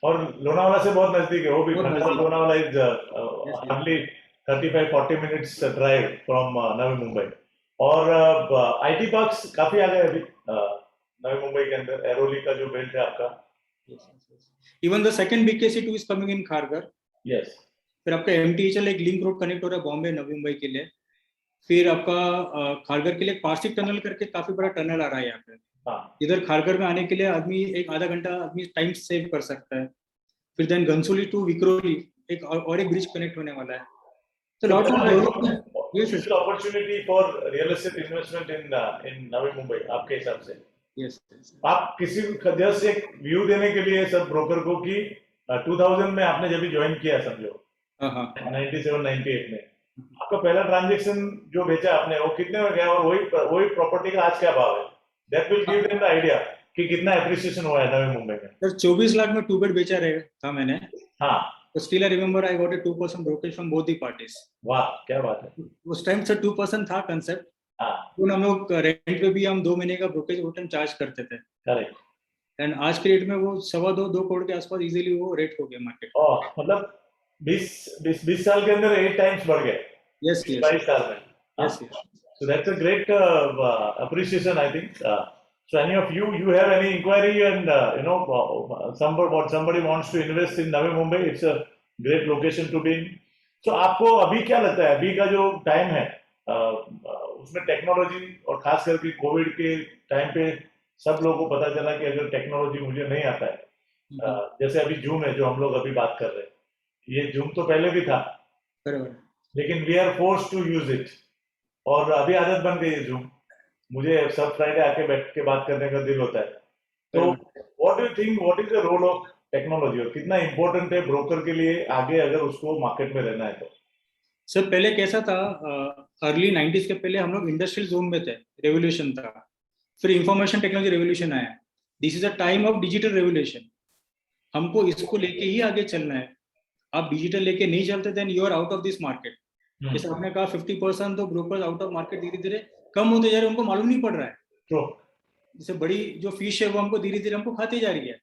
और लोनावाला से बहुत नजदीक है वो भी. Lonavala is hardly 35-40 minutes drive from Navi Mumbai. और आईटी पार्क्स काफी आ गए अभी नवी मुंबई के अंदर. एरोली का जो बेल्ट है आपका. Even the second BKC 2 is coming in Kharghar. Yes. फिर आपका एमटीएचएल एक लिंक रोड कनेक्ट हो रहा है बॉम्बे नवी मुंबई के लिए. फिर आपका खारगर के लिए पार्सिक टनल करके काफी बड़ा टनल आ रहा है यहाँ पे. इधर खारगर में आने के लिए आदमी एक आधा घंटा आदमी टाइम सेव कर सकता है. फिर देन घनसोली टू विक्रोली एक और एक ब्रिज कनेक्ट होने वाला है. So lot of development. Yes, it's an opportunity for real estate investment in Navi Mumbai आपके हिसाब से. Yes. आप किसी जस्ट एक व्यू देने के लिए सब ब्रोकर को कि 2000 में आपने जब भी ज्वाइन किया समझो 97-98 में आपका पहला ट्रांजैक्शन जो बेचा आपने वो कितने में गया और वही प्रॉपर्टी का आज क्या भाव है. That will give them the idea कि कितना एप्रिसिएशन हुआ है नवी मुंबई में. सर 24 लाख में 2 बेड बेचा रहे था मैंने. हाँ. So still I remember I got a 2% brokerage from both the parties. वाह, क्या बात है. उस टाइम से 2% था कंसेप्ट. तो हम लोग रेंट पे भी हम 2 महीने का ब्रोकरेज वो टाइम चार्ज करते थे. करेक्ट. एंड आज के रेट में वो 2.25-2 करोड़ के आसपास इजीली वो रेट हो गया मार्केट. मतलब 20 साल के अंदर 8 टाइम्स बढ़ गए. यस, 22 साल में. Yes. So that's a great appreciation, I think. So any of you have any inquiry and you know somebody wants to invest in Navi Mumbai, it's a great location to be in. So आपको अभी क्या लगता है, अभी का जो time है उसमें टेक्नोलॉजी और खास करके कोविड के टाइम पे सब लोगों को पता चला कि अगर टेक्नोलॉजी मुझे नहीं आता है, जैसे अभी जूम है जो हम लोग अभी बात कर रहे हैं, ये जूम तो पहले भी था लेकिन we are forced to use it. और अभी आदत बन गई है जूम. मुझे सब फ्राइडे आके बैठ के बात करने का दिल होता है. तो what do you think, what is the role of technology और कितना इंपॉर्टेंट है ब्रोकर के लिए आगे अगर उसको मार्केट में रहना है तो? सर पहले कैसा था, अर्ली 90s के पहले हम लोग इंडस्ट्रियल जोन में थे, रेवोल्यूशन था. फिर इंफॉर्मेशन टेक्नोलॉजी रेवोल्यूशन आया. This is a time of digital revolution. हमको इसको लेके ही आगे चलना है. आप डिजिटल लेके नहीं चलते then you are out of this market. जैसे आपने कहा 50% तो ब्रोकर्स आउट ऑफ मार्केट धीरे धीरे कम होते जा रहे हैं, उनको मालूम नहीं पड़ रहा है. जैसे बड़ी जो फिश है वो हमको धीरे धीरे हमको खाती जा रही है.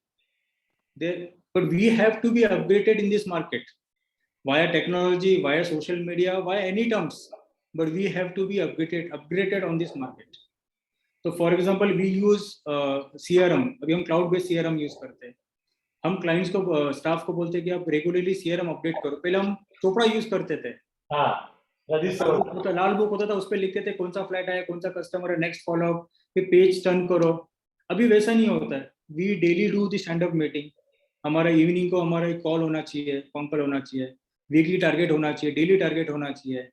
But we have to be upgraded in this market via technology, via social media, via any terms. But we have to be upgraded on this market. So for example, we use CRM. अभी हम cloud based CRM use करते हैं. हम clients को staff को बोलते हैं कि आप रेगुलरली CRM अपडेट करो. पहले हम चोपड़ा यूज करते थे. लाल बुक होता था, उस पर लिखते थे कौन सा फ्लैट आया, कौन सा कस्टमर है, नेक्स्ट फॉलो अप, फिर पेज टर्न करो. अभी वैसा नहीं होता है. We daily do the stand up meeting. हमारा इवनिंग को हमारा एक कॉल होना चाहिए, फोन कॉल होना चाहिए, वीकली टारगेट होना चाहिए, डेली टारगेट होना चाहिए.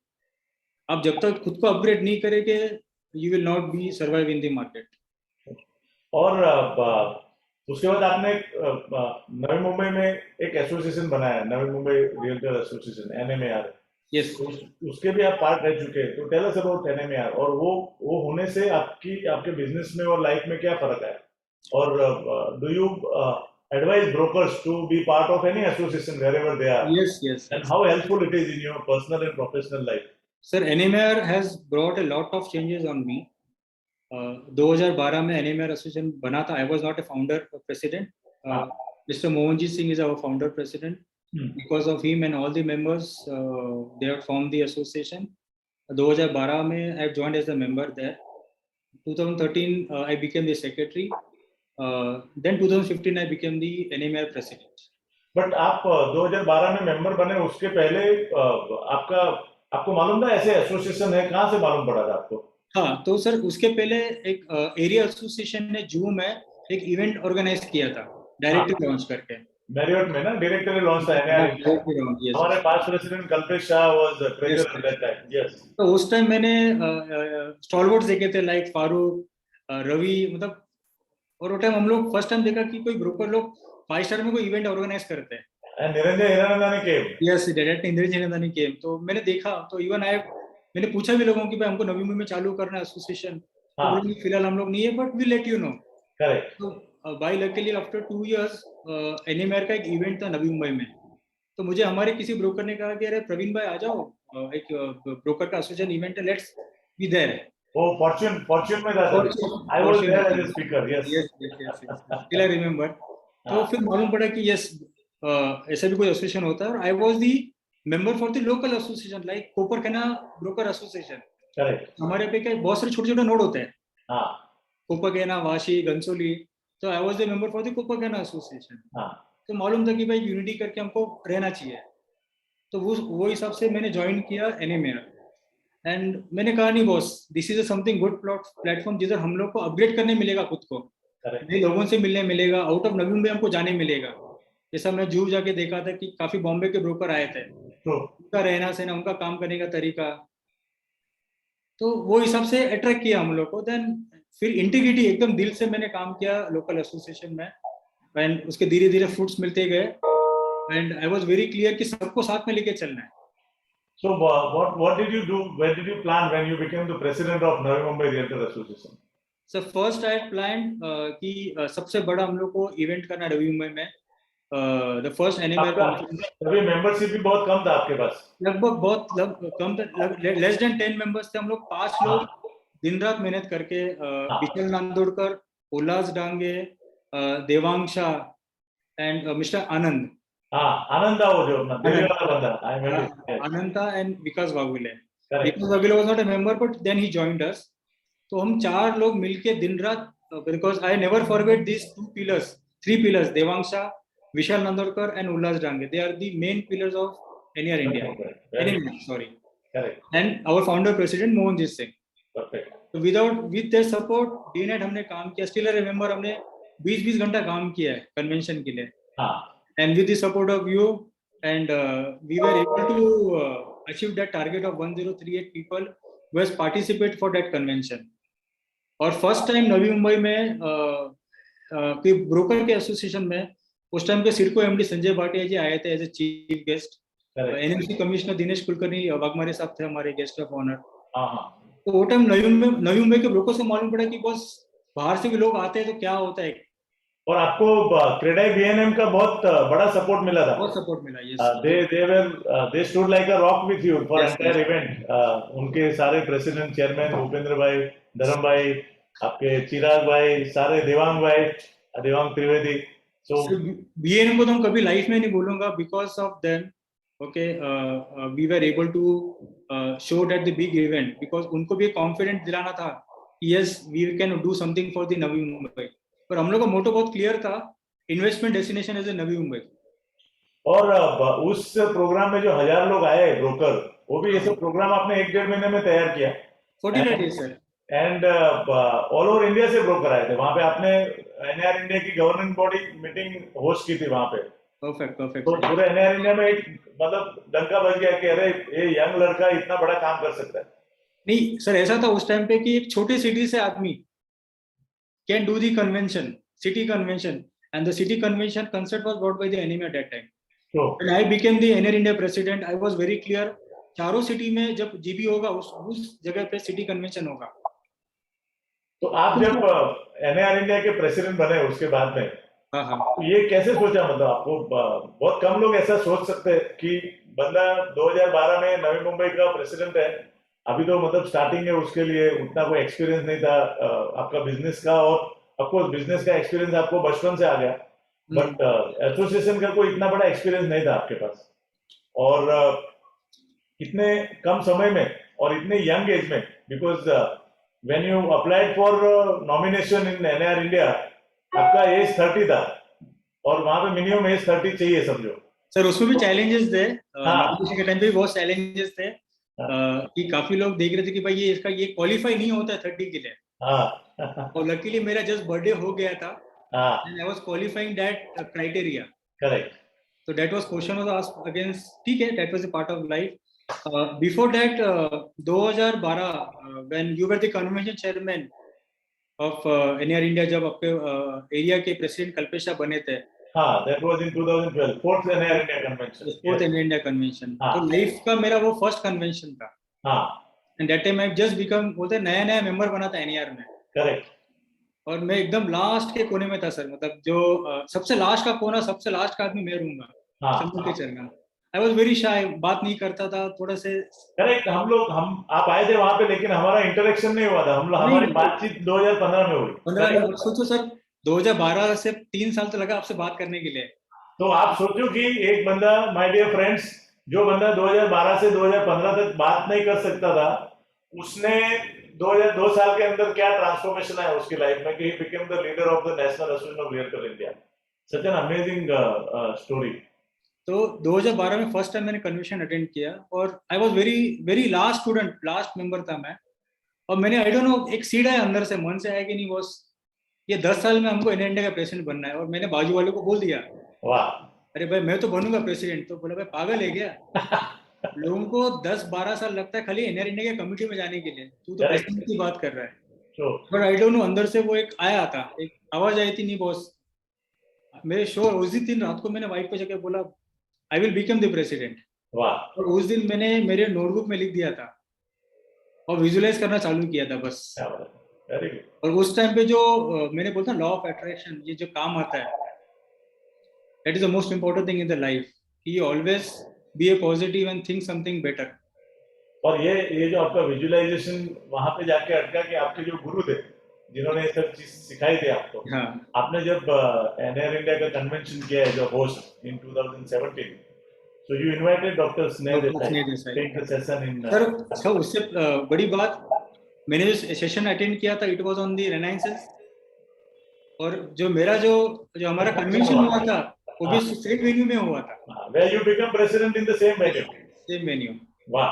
आप जब तक खुद को अपग्रेड नहीं करेंगे you will not be survive in the market. और उसके बाद आपने नवी मुंबई में एक एसोसिएशन बनाया, Navi Mumbai realtor association, NMAR. Yes. उसके भी आप पार्ट रह चुके हैं. तो टेल अस अबाउट NMAR और वो होने से आपके बिजनेस में और लाइफ में क्या फर्क है. और do you advise brokers to be part of any association wherever they are? Yes. And how helpful it is in your personal and professional life? Sir, NMR has brought a lot of changes on me. 2012 में NMR association बना था. I was not a founder or president. Mr. Mohanjit Singh is our founder president. Because of him and all the members, they have formed the association. 2012 में I joined as a member there. 2013 I became the secretary. Then 2015 I became the NMR president. But आप 2012 में member बने, उसके पहले आपको मालूम था ऐसे एसोसिएशन है? कहाँ से मालूम पड़ा था आपको? हाँ, तो सर उसके पहले एक एरिया एसोसिएशन ने जून में एक इवेंट ऑर्गेनाइज किया था, डायरेक्टली लॉन्च करके. मैरियट में ना डायरेक्टली लॉन्च था. हमारे पास president Kalpesh Shah was treasurer at that time. Yes. तो उस टाइम मैंने स्टॉलवर्ड्स देखे थे लाइक फारूक, रवि, मतलब. और वो टाइम हम लोग फर्स्ट टाइम देखा कि कोई ब्रोकर लोग 5 स्टार में कोई इवेंट ऑर्गेनाइज करते हैं. निरंजन हिरानंदानी केम. यस, डायरेक्ट निरंजन हिरानंदानी केम. तो मैंने देखा, तो इवन मैंने पूछा भी लोगों की भाई हमको नवी मुंबई में चालू करना है एसोसिएशन. तो बोले फिलहाल हम लोग नहीं है, but we let you know. Correct. तो by luckily after 2 years NMR का एक इवेंट था नवी मुंबई में. तो मुझे हमारे किसी ब्रोकर ने कहा कि अरे प्रवीण भाई आ जाओ, एक ब्रोकर का एसोसिएशन इवेंट है, let's be there. Oh, Fortune में था. I was there as a speaker. Yes. Still I remember. तो फिर मालूम पड़ा कि यस, ऐसा भी कोई एसोसिएशन होता है. और I was the member for the local association like Koparkhairane broker association. Correct. हमारे पे क्या बहुत सारे छोटे-छोटे नोड होते हैं. हाँ. कोपरखाना, वाशी, घनसोली. तो I was the member for the Koparkhairane association. हाँ. तो मालूम था कि भाई यूनिटी करके हमको रहना चाहिए. तो वो हिसाब से मैंने ज्वाइन किया एनएमआर. एंड मैंने कहा नहीं boss, this is something good platform जिधर हम लोग को अपग्रेड करने मिलेगा, खुद को नए लोगों से मिलने मिलेगा, आउट ऑफ नवी मुंबई हमको जाने मिलेगा. जैसा मैं जूह जाके देखा था कि काफी बॉम्बे के ब्रोकर आए थे, उनका रहना सहना, उनका काम करने का तरीका, तो वो हिसाब से अट्रैक्ट किया हम लोग को. देन फिर इंटीग्रिटी, एकदम दिल से मैंने काम किया लोकल एसोसिएशन में. एंड उसके धीरे धीरे फ्रूट्स मिलते गए. And I was very clear कि सबको साथ में लेके चलना है. So what did you do? Where did you plan when you became the president of Navi Mumbai Realtor Association? So first I planned कि सबसे बड़ा हम लोग को इवेंट करना नवी मुंबई में. The first NMR तभी मेंबरशिप भी बहुत कम था आपके पास. लगभग बहुत कम था, लेस देन 10 मेंबर्स थे. हम लोग 5 लोग दिन रात मेहनत करके, विशाल नांदोड़कर, उल्लास डांगे, देवांशा एंड मिस्टर आनंद. आनंदा, वो जो बंदा, Ananta and Vikas Vagule. Vikas Vagule was not a member, but then he joined us. तो हम 4 लोग मिलके दिन रात, because I never forget these 3 pillars, Devangsha, Vishal Nandorkar and Ullas Dange. They are the main pillars of NR India. Sorry. Correct. And our founder president Mohanjit Singh. Perfect. So with their support, day night हमने काम किया. Still I remember हमने 20 घंटा काम किया है convention के लिए. And with the support of you, and we were able to achieve that target of 1038 people who has participated for that convention. और फर्स्ट टाइम नवी मुंबई में कोई ब्रोकर के एसोसिएशन में उस टाइम के सिडको एमडी संजय भाटिया जी आए थे as a chief guest. NMC commissioner Dinesh Kulkarni Waghmare साहब थे हमारे गेस्ट ऑफ ऑनर. तो वो टाइम नवी मुंबई के ब्रोकर से मालूम पड़ा कि बस बाहर से भी लोग आते हैं तो क्या होता है. और आपको क्रेडाई बीएनएम का बहुत बड़ा सपोर्ट मिला था. बहुत सपोर्ट मिला. Yes, they stood like a rock with you for entire event. उनके सारे प्रेसिडेंट, चेयरमैन, भूपेंद्र भाई, धर्म भाई, आपके चिराग भाई, सारे देवांग भाई, देवांग त्रिवेदी. So बीएनएम को तो हम कभी लाइफ में नहीं भूलूंगा. Because of them, okay, we were able to show that the big event. Because उनको भी कॉन्फिडेंट दिलाना था कि yes we can do something for the Navi Mumbai. पर हम लोग का मोटो बहुत क्लियर था, investment destination as a Navi Mumbai. और उस प्रोग्राम में जो 1000 लोग आए ब्रोकर, वो भी ये सब प्रोग्राम आपने 1-1.5 महीने में तैयार किया. 49 days sir. And all over India से ब्रोकर आए थे वहां पे. आपने एनआर इंडिया की गवर्निंग बॉडी मीटिंग होस्ट की थी वहां पे. परफेक्ट. तो पूरे एनआर इंडिया में एक मतलब डंका बज गया कि अरे ये यंग लड़का इतना बड़ा काम कर सकता है. नहीं सर, ऐसा था उस टाइम पे कि एक छोटी सिटी से आदमी can do the convention, city convention, and the city convention concept was brought by the NMA at that time. When I became the NR India president, I was very clear, चारों city में जब GB होगा उस जगह पे city convention होगा. तो आप जब एनआर इंडिया के प्रेसिडेंट बने उसके बाद में, हाँ हाँ तो ये कैसे सोचा, मतलब आपको बहुत कम लोग ऐसा सोच सकते हैं कि बंदा 2012 में नवी मुंबई का प्रेसिडेंट है, अभी तो मतलब स्टार्टिंग है, उसके लिए उतना कोई एक्सपीरियंस नहीं था आपका बिजनेस का, और ऑफकोर्स बिजनेस का एक्सपीरियंस आपको बचपन से आ गया, बट एसोसिएशन का कोई इतना बड़ा एक्सपीरियंस नहीं था आपके पास, और इतने कम समय में और इतने यंग एज में, because when you applied for nomination in NR India आपका एज 30 था, और वहां पे मिनिमम एज 30 चाहिए समझो। सर उसमें भी चैलेंजेस थे, हाँ नॉमिनेशन के टाइम पे भी बहुत चैलेंजेस थे, हाँ कि काफी लोग देख रहे थे कि भाई ये इसका ये क्वालिफाई नहीं होता है 30 के लिए, हाँ और लकीली मेरा जस्ट बर्थडे हो गया था हाँ and I was qualifying that criteria, correct. so that was question was asked against, ठीक है, that was a part of life. Before that 2012 when you were the convention chairman of NAR India, जब आपके area के president Kalpesh बने थे, हाँ, that was in 2012, fourth NR India convention. Fourth India convention, हाँ तो लाइफ का मेरा वो फर्स्ट कन्वेंशन था, हाँ and that time I just become, बोलते नया नया मेंबर बना था एनआर में, करेक्ट। और मैं एकदम लास्ट के कोने में था सर, मतलब जो सबसे लास्ट का कोना, सबसे लास्ट का आदमी मैं रहूंगा हाँ संभल के चलना। आई वॉज वेरी शाय, बात नहीं करता था थोड़ा से। करेक्ट, हम आप आए थे वहां पे, लेकिन हमारा इंटरेक्शन नहीं हुआ था, हम हमारी बातचीत 2015 में हुई। 15 में सोचो सर, 2012 से 3 साल तो लगा आपसे बात करने के लिए। तो आप सोचो कि एक बंदा, माय डियर फ्रेंड्स, जो बंदा 2012 से 2015 तक बात नहीं कर सकता था, उसने 2002 साल के अंदर क्या ट्रांसफॉर्मेशन आया उसकी लाइफ में कि he became the leader of the national association of realtor India. Such an amazing story. तो 2012 में फर्स्ट टाइम मैंने कन्वेंशन अटेंड किया, और I was very very last student, last member था मैं, और मैंने आई डोंट नो एक सीड आया अंदर से, मन से आया कि नहीं बॉस, ये 10 साल में हमको इंडिया का प्रेसिडेंट बनना है, और मैंने बाजू वाले को बोल दिया, वाह। अरे भाई मैं तो बनूंगा प्रेसिडेंट, तो बोला भाई पागल है क्या, लोगों को 10-12 साल लगता है खाली इंडिया के कमिटी में जाने के लिए, तू तो करेक्ट। प्रेसिडेंट की बात कर रहा है। तो बट आई डोंट नो, अंदर से वो एक आया था, एक आवाज आई थी, नहीं बॉस, मेरे शो उसी दिन रात को मैंने वाइफ पे जाके बोला I will become the president, वाह। और उस दिन मैंने मेरे नोटबुक में लिख दिया था और विजुलाइज करना चालू किया था बस। क्या बात है, वेरी गुड। और उस टाइम पे जो मैंने बोलता लॉ ऑफ अट्रैक्शन, ये जो काम आता है, that is the most important thing in the life, कि always be a positive and think something better. और ये जो आपका विजुअलाइजेशन वहां पे जाके अटका, कि आपके जो गुरु थे जिन्होंने ये सब चीज सिखाई थी आपको, हाँ आपने जब एनआर इंडिया का कन्वेंशन किया है जो host in 2017, so you invited Dr. Sneh Desai to take the session in sir, अच्छा उससे बड़ी बात, मैंने जो सेशन अटेंड किया था, इट वाज ऑन द रेनाइंसेस, और जो मेरा जो जो हमारा कन्वेंशन हुआ था वो भी सेम वेन्यू में हुआ था, where you become president in the same venue। Same venue. वाह,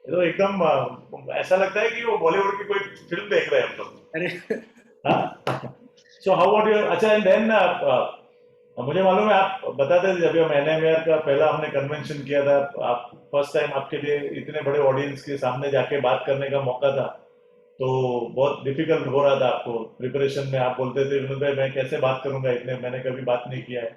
ये तो एकदम ऐसा लगता है कि वो बॉलीवुड की कोई फिल्म देख रहे हैं हम लोग। अरे सो हाउ अबाउट योर, अच्छा एंड देन मुझे मालूम है आप बताते थे जब हम एनएमआर का पहला हमने कन्वेंशन किया था, आप फर्स्ट टाइम आपके लिए इतने बड़े ऑडियंस के सामने जाके बात करने का मौका था, तो बहुत डिफिकल्ट हो रहा था आपको प्रिपरेशन में। आप बोलते थे विनोद भाई मैं कैसे बात करूंगा, इतने मैंने कभी बात नहीं किया है।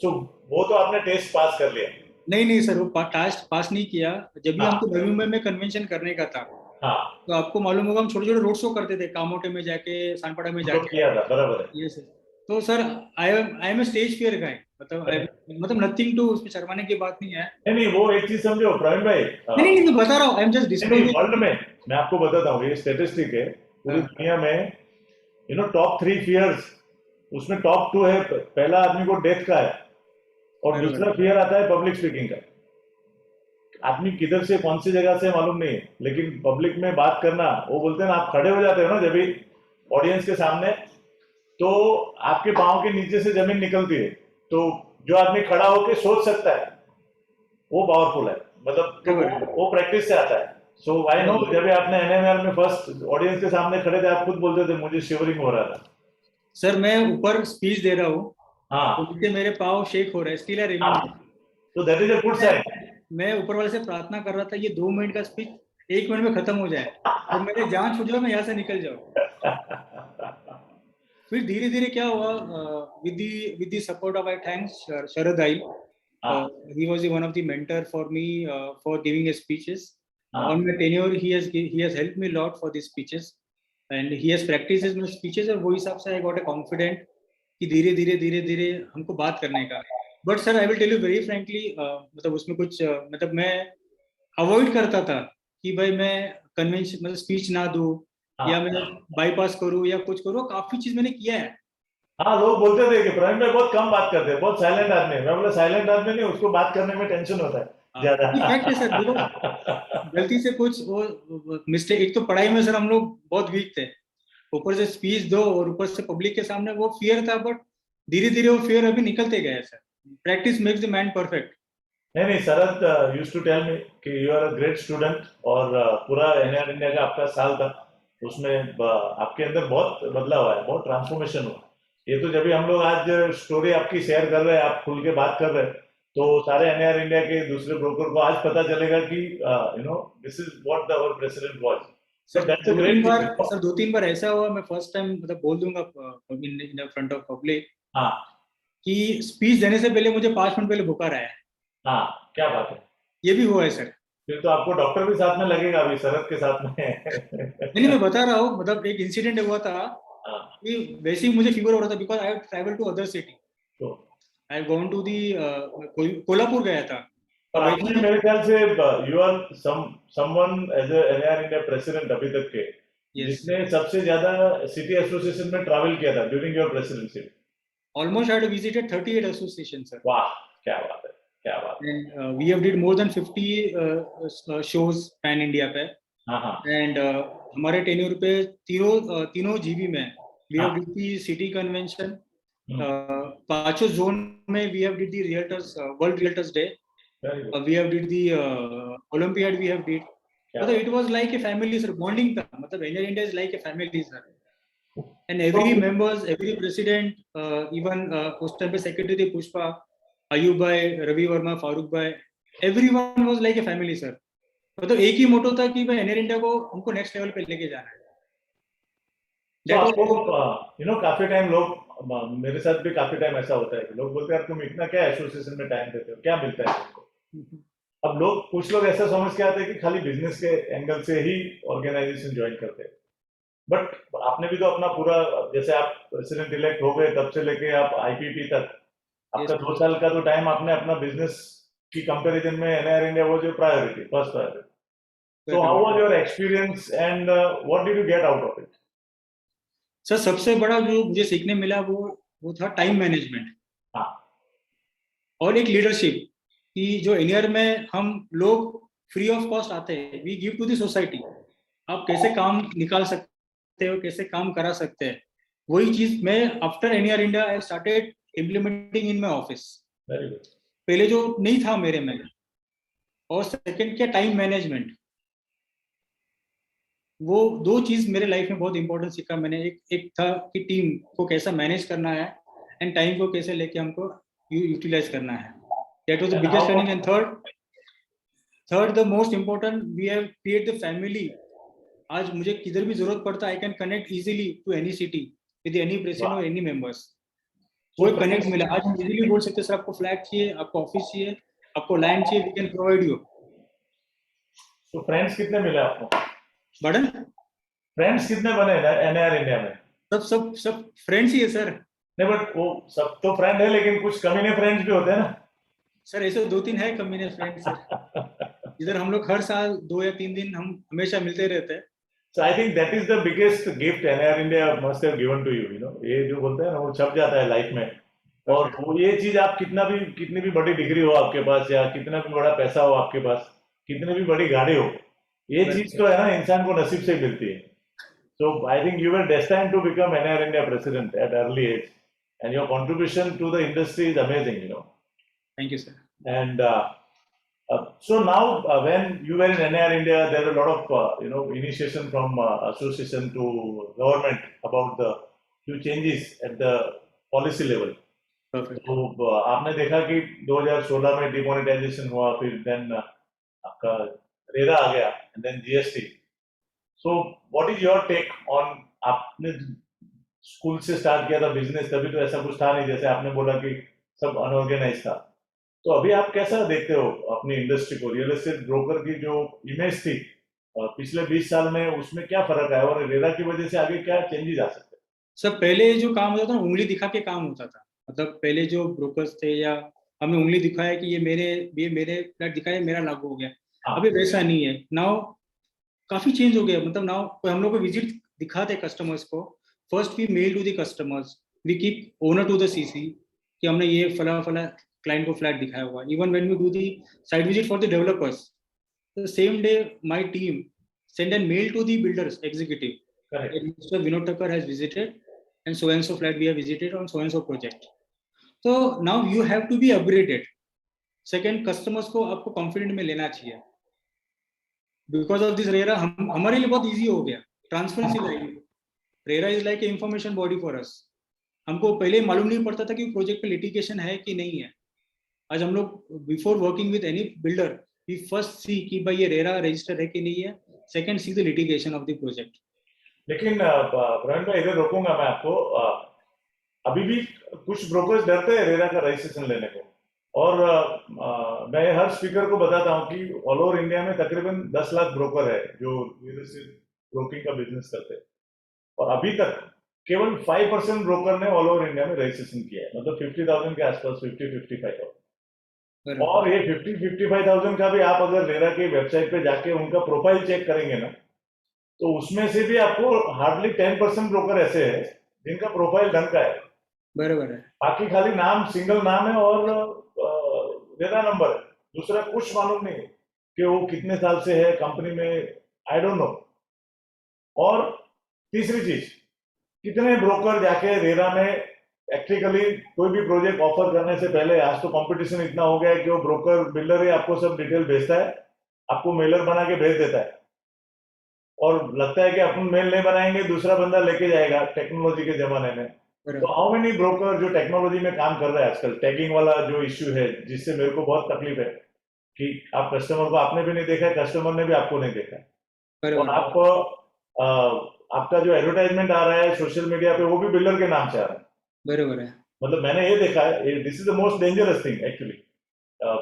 सो वो तो आपने टेस्ट पास कर लिया। नहीं नहीं सर, वो टेस्ट पास नहीं किया, जब भी हमको नवी मुंबई में कन्वेंशन करने का था, हाँ तो आपको मालूम होगा हम छोटे छोटे रोड शो करते थे, कामोटे में जाके, सानपाड़ा में तो जाके, किया था, बराबर है। ये सर। तो sir I am a stage fear guy, मतलब नथिंग टू, उसमें शर्माने की बात नहीं है। नहीं नहीं, वो एक चीज समझो प्रवीण भाई, नहीं नहीं, मैं बता रहा हूँ, I am just disclosing. World में मैं आपको बताता हूँ, ये स्टेटिस्टिक है पूरी दुनिया में, यू नो टॉप 3 फियर्स, उसमें टॉप 2 है, पहला आदमी को डेथ का है, और दूसरा फियर आता है पब्लिक स्पीकिंग का। आदमी किधर से कौन सी जगह से मालूम नहीं है, लेकिन पब्लिक में बात करना, वो बोलते हैं ना, आप खड़े हो जाते हो ना जब भी ऑडियंस के सामने, तो आपके पाँव के नीचे से जमीन निकलती है, तो जो आदमी खड़ा होकर सोच सकता है वो पावरफुल है, मतलब तो वो प्रैक्टिस से आता है। सो व्हाई नो, जब भी आपने एनएमआर में फर्स्ट ऑडियंस के सामने खड़े थे, आप खुद बोलते थे मुझे शिवरिंग हो रहा था। सर मैं ऊपर स्पीच दे रहा हूँ, हाँ तो नीचे मेरे पाँव शेक हो रहे हैं, स्टिल आई रिमेंबर। तो that is a good sign. मैं ऊपर वाले से प्रार्थना कर रहा था, ये 2 मिनट का स्पीच 1 मिनट में खत्म हो जाए, और मेरे जान छूट जाए, मैं यहाँ से निकल जाऊँ। फिर धीरे धीरे क्या हुआ, with the support of, I thanks Sharad I, he was one of the mentor for me for giving his speeches on my tenure. He has helped me a lot for these speeches, and he has practiced my speeches, और वो हिसाब से I got a confident कि धीरे धीरे धीरे धीरे हमको बात करने का। But sir I will tell you very frankly, मतलब उसमें कुछ मतलब मैं अवॉइड करता था कि भाई मैं कन्वेंशन मतलब स्पीच ना दूं या मैं हाँ बाईपास करूं या कुछ करूं, काफी चीज मैंने किया है। हाँ, लोग बोलते थे कि प्रवीण भाई बहुत कम बात करते हैं, बहुत साइलेंट आदमी है। मैं बोला साइलेंट आदमी नहीं, उसको बात करने में टेंशन होता है ज्यादा। ये फैक्ट है सर, बिकॉज गलती से कुछ वो मिस्टेक, एक तो पढ़ाई में सर हम लोग बहुत वीक थे, ऊपर से स्पीच दो और ऊपर से पब्लिक के सामने वो फियर था। बट धीरे धीरे वो फियर अभी निकलते गए sir. Practice makes the man perfect. नहीं नहीं, Sharad used to tell me कि you are a great student, और पूरा एनआर इंडिया का आपका साल था, उसमें आपके अंदर बहुत बदलाव आया, बहुत ट्रांसफॉर्मेशन हुआ। ये तो जब भी हम लोग आज स्टोरी आपकी शेयर कर रहे हैं, आप खुल के बात कर रहे हैं, तो सारे एनआर इंडिया के दूसरे ब्रोकर को आज पता चलेगा कि this is what the our president was. So that's a great thing. Sir दो तीन बार ऐसा हुआ, मैं फर्स्ट टाइम मतलब बोल दूंगा इन फ्रंट ऑफ पब्लिक हाँ कि स्पीच देने से पहले मुझे 5 मिनट पहले बुखार आया है। हाँ, क्या बात है। ये भी हुआ है सर। फिर तो आपको डॉक्टर भी साथ में लगेगा अभी शरद के साथ में। नहीं मैं बता रहा हूँ, मतलब एक इंसिडेंट हुआ था हाँ, कि वैसे ही मुझे फीवर हो रहा था, because I travel to other city. तो I gone to the Kolhapur गया था। पर अब आपने वैसे मेरे ख्याल से you are someone as a NR India president अभी तक के यस, जिसने सबसे ज्यादा सिटी एसोसिएशन में ट्रैवल किया था during your presidency. Almost I had visited 38 association sir. वाह, क्या बात है, क्या बात है। And we have did more than 50 shows pan India पे। हाँ हाँ एंड हमारे टेन्योर पे तीनों जीबी में वी हैव हाँ। Did the city convention. Hmm, पांचों जोन में we have did the realtors world realtors day. Very good, We have did the Olympiad. We have did. क्या मतलब बात। it was like a family sir, bonding था। मतलब NR India is like a family sir. And तो every members, every president, even उस time पे secretary थे पुष्पा, अयूब भाई, रवि वर्मा, फारूक भाई, everyone was like a family sir. मतलब एक ही मोटो था कि भाई NR इंडिया को हमको नेक्स्ट लेवल पे लेके जाना है। तो That आपको was काफी टाइम लोग मेरे साथ भी काफी टाइम ऐसा होता है कि लोग बोलते हैं यार तुम इतना क्या एसोसिएशन में टाइम देते हो, क्या मिलता है तुमको। अब लोग कुछ लोग ऐसा समझ के आते हैं कि खाली बिजनेस के एंगल से ही ऑर्गेनाइजेशन ज्वाइन करते हैं। बट आपने भी तो अपना पूरा, जैसे आप प्रेसिडेंट इलेक्ट हो गए तब से लेके आप आईपीपी तक, yes, आपका 2 साल का तो टाइम आपने अपना बिजनेस की कंपैरिजन में NR India was your priority, first priority. So how was your experience and what did you get out of it. Sir सबसे बड़ा जो मुझे सीखने मिला वो था टाइम मैनेजमेंट हाँ और एक लीडरशिप। कि जो एनआर में हम लोग फ्री ऑफ कॉस्ट आते हैं, we give to the society. आप कैसे काम निकाल सकते हो, कैसे काम करा सकते हैं, वही चीज मैं after NR India I started implementing in my office. Very good. पहले जो नहीं था मेरे में। और सेकंड क्या, टाइम मैनेजमेंट। वो दो चीज मेरे लाइफ में बहुत इंपॉर्टेंट सीखा मैंने। एक था कि टीम को कैसा मैनेज करना है एंड टाइम को कैसे लेके हमको यूटिलाइज करना है। That was the and biggest how, learning. And third the most important, we have create the family. आज मुझे किधर भी जरूरत पड़ता है, I can connect easily to any city with any president और एनी मेंबर्स। वो सो एक कनेक्ट मिला। आज हम इजीली बोल सकते हैं सर आपको फ्लैट चाहिए, आपको ऑफिस चाहिए, आपको लैंड चाहिए, we can provide you. Friends कितने मिले आपको, बड़न फ्रेंड्स कितने बने एनआर इंडिया में। सब फ्रेंड्स ही है सर। नहीं बट वो सब तो फ्रेंड है, लेकिन कुछ कमीने फ्रेंड्स भी होते हैं ना। सर ऐसे 2-3 है कमीने फ्रेंड सर, इधर हम लोग हर साल 2 या 3 दिन हम हमेशा मिलते रहते हैं। So I think that is the biggest gift NR India must have given to you, you know, ये जो बोलते हैं ना वो छप जाता है लाइफ में। और वो ये चीज आप कितनी भी बड़ी डिग्री हो आपके पास, या कितना भी बड़ा पैसा हो आपके पास, कितनी भी बड़ी गाड़ी हो, ये चीज तो है ना इंसान को नसीब से ही मिलती है। So I think you were destined to become NR India president at early age, and your contribution to the industry is amazing, you know. Thank you sir. And so now, when you were in NAR India, there were a lot of initiation from association to government about the few changes at the policy level. Perfect. तो आपने देखा कि 2016 में demonetisation हुआ, फिर then आपका रेरा आ गया, and then GST. So what is your take on, आपने स्कूल से स्टार्ट किया था बिजनेस, तभी तो ऐसा कुछ था नहीं, जैसे आपने बोला कि सब अनऑर्गेनाइज था। तो अभी आप कैसा देखते हो अपनी इंडस्ट्री को, रियल एस्टेट ब्रोकर की जो इमेज थी पिछले 20 साल में, उसमें क्या फर्क है, और रेरा की वजह से आगे क्या चेंजेस आ सकते हैं। सर पहले जो काम होता था ना, उंगली दिखा के काम होता था। मतलब पहले जो ब्रोकर्स थे या हमें उंगली दिखाया कि ये मेरे फ्लैट दिखाया, मेरा लागू हो गया। हाँ। अभी वैसा नहीं है नाउ, काफी चेंज हो गया। मतलब नाउ हम लोग को विजिट दिखाते कस्टमर्स को, first we mail to the customers, we keep owner to the CC कि हमने ये फला फला क्लाइंट को फ्लैट दिखाया हुआ। Even when we do the site visit for the developers, the same day my team send an mail to the builders executive. Correct. That Mr. Vinod Thakkar has visited and so flat we have visited on so and so project. So now you have to be upgraded. Second, customers को आपको confident में लेना चाहिए। Because of this RERA हमारे लिए बहुत easy हो गया। Transparency line, RERA is like a information body for us. हमको पहले मालूम नहीं पड़ता था कि प्रोजेक्ट पे लिटिगेशन है कि नहीं है। आज हम लोग before working with any builder we first see कि भाई ये रेरा रजिस्टर है कि नहीं है, second see the litigation of the project. लेकिन प्रवीण भाई इधर रोकूंगा मैं आपको। अभी भी कुछ ब्रोकर्स डरते हैं रेरा का रजिस्ट्रेशन लेने को, और मैं हर स्पीकर को बताता हूं कि ऑल ओवर इंडिया में तकरीबन 10 लाख ब्रोकर है जो रियल एस्टेट ब्रोकिंग का बिजनेस करते हैं, और अभी तक केवल 5% ब्रोकर ने ऑल ओवर इंडिया में रजिस्ट्रेशन किया है। मतलब 50,000 के आसपास, 50-55,000। और ये 50-55,000 का भी आप अगर रेरा की वेबसाइट पे जाके उनका प्रोफाइल चेक करेंगे ना, तो उसमें से भी आपको हार्डली 10% ब्रोकर ऐसे है जिनका प्रोफाइल ढंग का है। बराबर है। बाकी खाली नाम, सिंगल नाम है और रेरा नंबर है, दूसरा कुछ मालूम नहीं कि वो कितने साल से है कंपनी में, आई डोंट नो। और तीसरी चीज, कितने ब्रोकर जाके रेरा में एक्चुअली कोई भी प्रोजेक्ट ऑफर करने से पहले, आज तो कंपटीशन इतना हो गया है कि वो ब्रोकर बिल्डर ही आपको सब डिटेल भेजता है, आपको मेलर बना के भेज देता है, और लगता है कि अपन मेल नहीं बनाएंगे दूसरा बंदा लेके जाएगा टेक्नोलॉजी के जमाने में। तो हाउ मेनी ब्रोकर जो टेक्नोलॉजी में काम कर रहे हैं आजकल, टैगिंग वाला जो इश्यू है जिससे मेरे को बहुत तकलीफ है कि आप कस्टमर को आपने भी नहीं देखा है, कस्टमर ने भी आपको नहीं देखा है, और आपका जो एडवर्टाइजमेंट आ रहा है सोशल मीडिया पे वो भी बिल्डर के नाम से आ रहा है। बराबर है। मतलब मैंने ये देखा है, this is the most dangerous thing actually.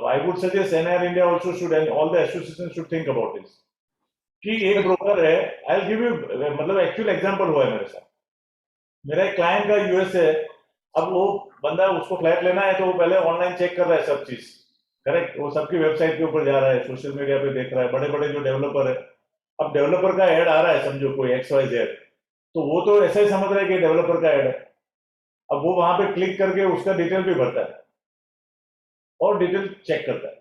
I would suggest NIR India also should and all the association should think about this कि एक ब्रोकर है। आई विल गिव यू मतलब एक्चुअल एग्जांपल हुआ है मेरे साथ। मेरा एक क्लाइंट का यूएस है, अब वो बंदा, उसको फ्लैट लेना है तो वो पहले ऑनलाइन चेक कर रहा है सब चीज, करेक्ट, वो सबकी वेबसाइट के ऊपर जा रहा है, सोशल मीडिया पे देख रहा है, बड़े बड़े जो डेवलपर है, अब डेवलपर का ऐड आ रहा है, समझो कोई XYZ, तो वो तो ऐसा ही समझ रहा है कि डेवलपर का ऐड है। अब वो वहां पे क्लिक करके उसका डिटेल भी भरता है और डिटेल चेक करता है।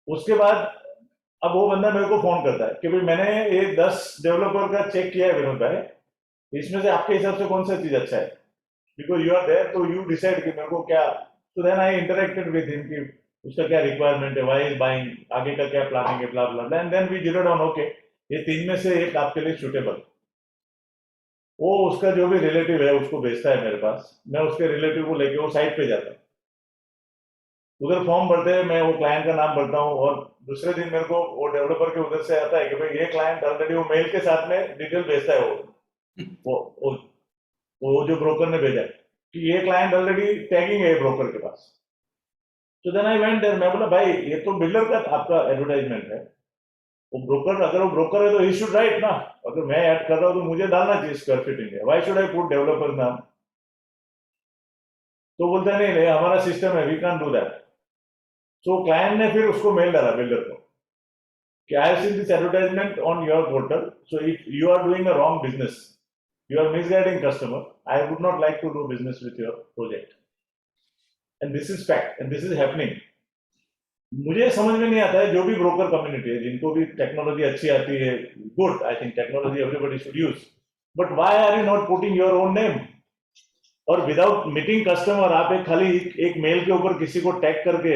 उसके बाद अब वो बंदा मेरे को फोन करता है कि भाई मैंने ये 10 डेवलपर का चेक किया है विनोद भाई, इसमें से आपके हिसाब से कौन सा चीज अच्छा है, बिकॉज यू आर देयर तो यू डिसाइड कि मेरे को क्या। तो then I interacted with him कि उसका क्या रिक्वायरमेंट है, व्हाई इज बाइंग, आगे का क्या प्लानिंग है, blah blah, and then we zero down, okay ये 3 में से एक आपके लिए सुटेबल। वो उसका जो भी रिलेटिव है उसको भेजता है मेरे पास, मैं उसके रिलेटिव को लेके वो साइट पे जाता हूँ, उधर फॉर्म भरते हैं, मैं वो क्लाइंट का नाम भरता हूँ, और दूसरे दिन मेरे को वो डेवलपर के उधर से आता है कि भाई ये क्लाइंट ऑलरेडी, वो मेल के साथ में डिटेल भेजता है, वो जो ब्रोकर ने भेजा कि ये क्लाइंट ऑलरेडी टैगिंग है ब्रोकर के पास। तो देन आई वेंट देयर, मैं बोला भाई ये तो बिल्डर का आपका एडवर्टाइजमेंट है, वो ब्रोकर, अगर वो ब्रोकर है तो ही शुड राइट ना, अगर मैं ऐड कर रहा हूँ तो मुझे डालना चाहिए square feet India, why should I put developer नाम। तो बोलता है नहीं नहीं हमारा सिस्टम है, वी कैन डू दैट। तो क्लाइंट ने फिर उसको मेल डाला बिल्डर को कि I have seen this advertisement on your portal, so if you are doing a wrong business, you are misguiding customer, I would not like to do business with your project, and this is fact and this is happening. मुझे समझ में नहीं आता है, जो भी broker community है जिनको भी टेक्नोलॉजी अच्छी आती है, good, I think technology everybody should use, but why are you not putting your own name, और विदाउट मीटिंग कस्टमर आप एक खाली एक मेल के ऊपर किसी को टैग करके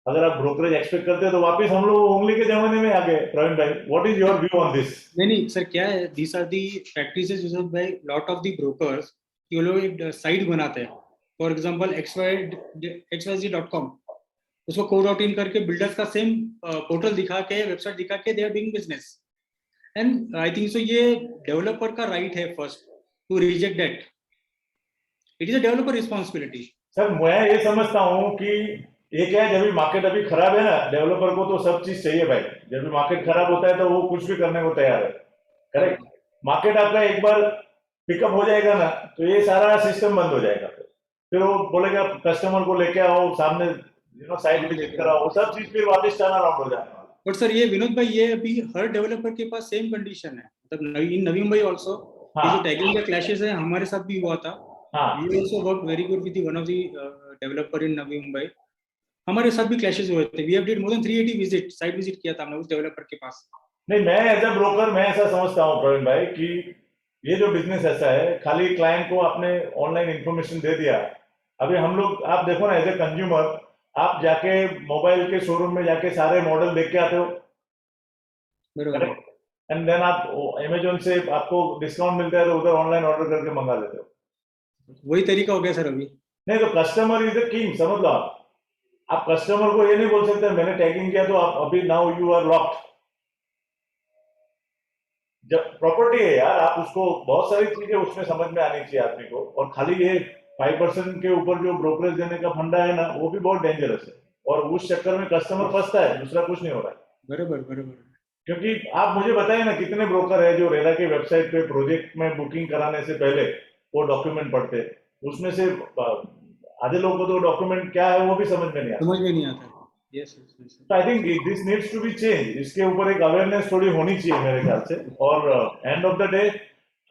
अगर आप ब्रोकरेज एक्सपेक्ट करते हैं तो वापस हम लोग उंगली के जमाने में आ गए। प्रवीण भाई, what is your view on this? नहीं सर, क्या है, these are the practices used by lot of the brokers कि वो लोग एक साइट बनाते हैं, फॉर एग्जांपल xyz.com, उसको कोड आउट इन करके बिल्डर्स का सेम पोर्टल दिखा के, वेबसाइट दिखा के they are doing business, and I think so ये डेवलपर का राइट है first to reject that, it is a developer responsibility. Sir मैं ये समझता हूँ कि ये क्या है, जब भी मार्केट अभी खराब है ना, डेवलपर को तो सब चीज चाहिए भाई, जब भी मार्केट खराब होता है तो वो कुछ भी करने को तैयार है, करेक्ट। मार्केट आपका एक बार पिकअप हो जाएगा ना, तो ये सारा सिस्टम बंद हो जाएगा। फिर वो बोलेगा कस्टमर को लेके आओ सामने, साइट विजिट कराओ, वो सब चीज फिर वापस टर्न अराउंड हो जाएगा। बट सर ये विनोद भाई, ये अभी हर डेवलपर के पास सेम कंडीशन है, मतलब इन नवी मुंबई ऑल्सो ये जो हाँ टैगिंग का क्लैशेस है हमारे साथ भी हुआ था। हाँ we also work very good with one of the developer in Navi Mumbai. हमारे साथ भी क्लैशेस हुए थे। We have did more than 380 visit, site visit किया था हमने उस डेवलपर के पास। नहीं, मैं एज अ ब्रोकर मैं ऐसा समझता हूँ प्रवीण भाई कि ये जो बिजनेस ऐसा है, खाली क्लाइंट को आपने ऑनलाइन इंफॉर्मेशन दे दिया। अभी हम लोग, आप देखो ना एज ए कंज्यूमर, आप जाके मोबाइल के शोरूम में जाके सारे मॉडल देख के आते हो, बरोबर है। करेक्ट? एंड देन आप अमेजोन से आपको डिस्काउंट मिलता है तो उधर ऑनलाइन ऑर्डर करके मंगा लेते हो। वही तरीका हो गया सर अभी। नहीं तो कस्टमर इज द किंग, समझ लो आप कस्टमर को ये नहीं बोल सकते मैंने टैगिंग किया तो आप अभी नाउ यू आर लॉक्ड। जब प्रॉपर्टी है यार, आप उसको बहुत सारी चीजें उसमें समझ में आनी चाहिए आदमी को, और खाली ये 5% के ऊपर जो ब्रोकरेज देने का फंडा है ना, वो भी बहुत डेंजरस है, और उस चक्कर में कस्टमर फंसता है, दूसरा कुछ नहीं हो रहा है। बरोबर बरोबर। क्योंकि आप मुझे बताइए ना कितने ब्रोकर है जो रेरा की वेबसाइट पे प्रोजेक्ट में बुकिंग कराने से पहले वो डॉक्यूमेंट पढ़ते हैं। उसमें से आधे लोगों को तो डॉक्यूमेंट क्या है वो भी समझ में नहीं आता। समझ में नहीं आता। Yes yes yes. तो I think this needs to be change, इसके ऊपर एक अवेयरनेस थोड़ी होनी चाहिए मेरे ख्याल से। और एंड ऑफ द डे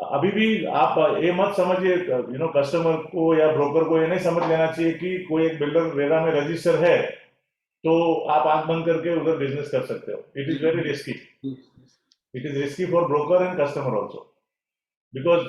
अभी भी आप ये मत समझिए, कस्टमर को या ब्रोकर को ये नहीं समझ लेना चाहिए कि कोई एक बिल्डर रेरा में रजिस्टर है तो आप आंख बंद करके उधर बिजनेस कर सकते हो। It is very risky. It is risky for broker and customer also, because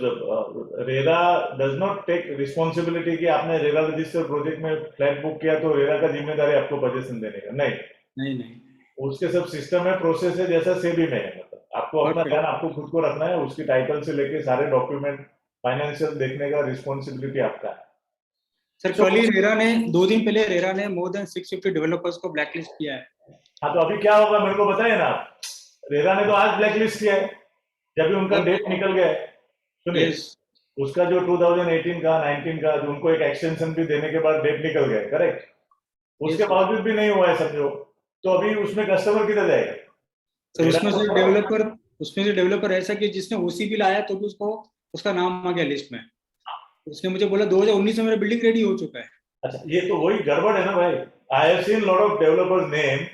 RERA does not take responsibility कि आपने रेरा रजिस्टर प्रोजेक्ट में फ्लैट बुक किया तो रेरा का जिम्मेदारी आपको पोजीशन देने का नहीं। नहीं नहीं। उसके सब सिस्टम है, प्रोसेस है, जैसा सेबी में है। मतलब आपको अपना ध्यान आपको खुद को रखना है, उसकी टाइटल से लेके सारे डॉक्यूमेंट फाइनेंशियल देखने का रिस्पॉन्सिबिलिटी आपका है। सर So, कल ही रेरा ने, 2 दिन पहले रेरा ने मोर देन 650 डेवलपर्स को ब्लैकलिस्ट किया है। हाँ तो अभी क्या होगा मेरे को बताइए ना आप। रेरा ने तो आज ब्लैक लिस्ट किया है, जब भी उनका डेट निकल गया है। सुनिए, यस। उसका जो 2018 का 19 का जो उनको एक एक्सटेंशन भी देने के बाद डेट निकल गया, करेक्ट? उसके बावजूद भी नहीं हुआ है समझो, तो अभी उसमें कस्टमर किधर जाएगा? सर रेरा उसमें को से तो- डेवलपर, उसमें से डेवलपर ऐसा कि जिसने ओसी भी लाया तो भी उसको उसका नाम आ गया लिस्ट में। उसने मुझे बोला 2019 में मेरा बिल्डिंग रेडी हो चुका है। अच्छा, ये तो वही गड़बड़ है ना भाई। आई have seen lot of developers name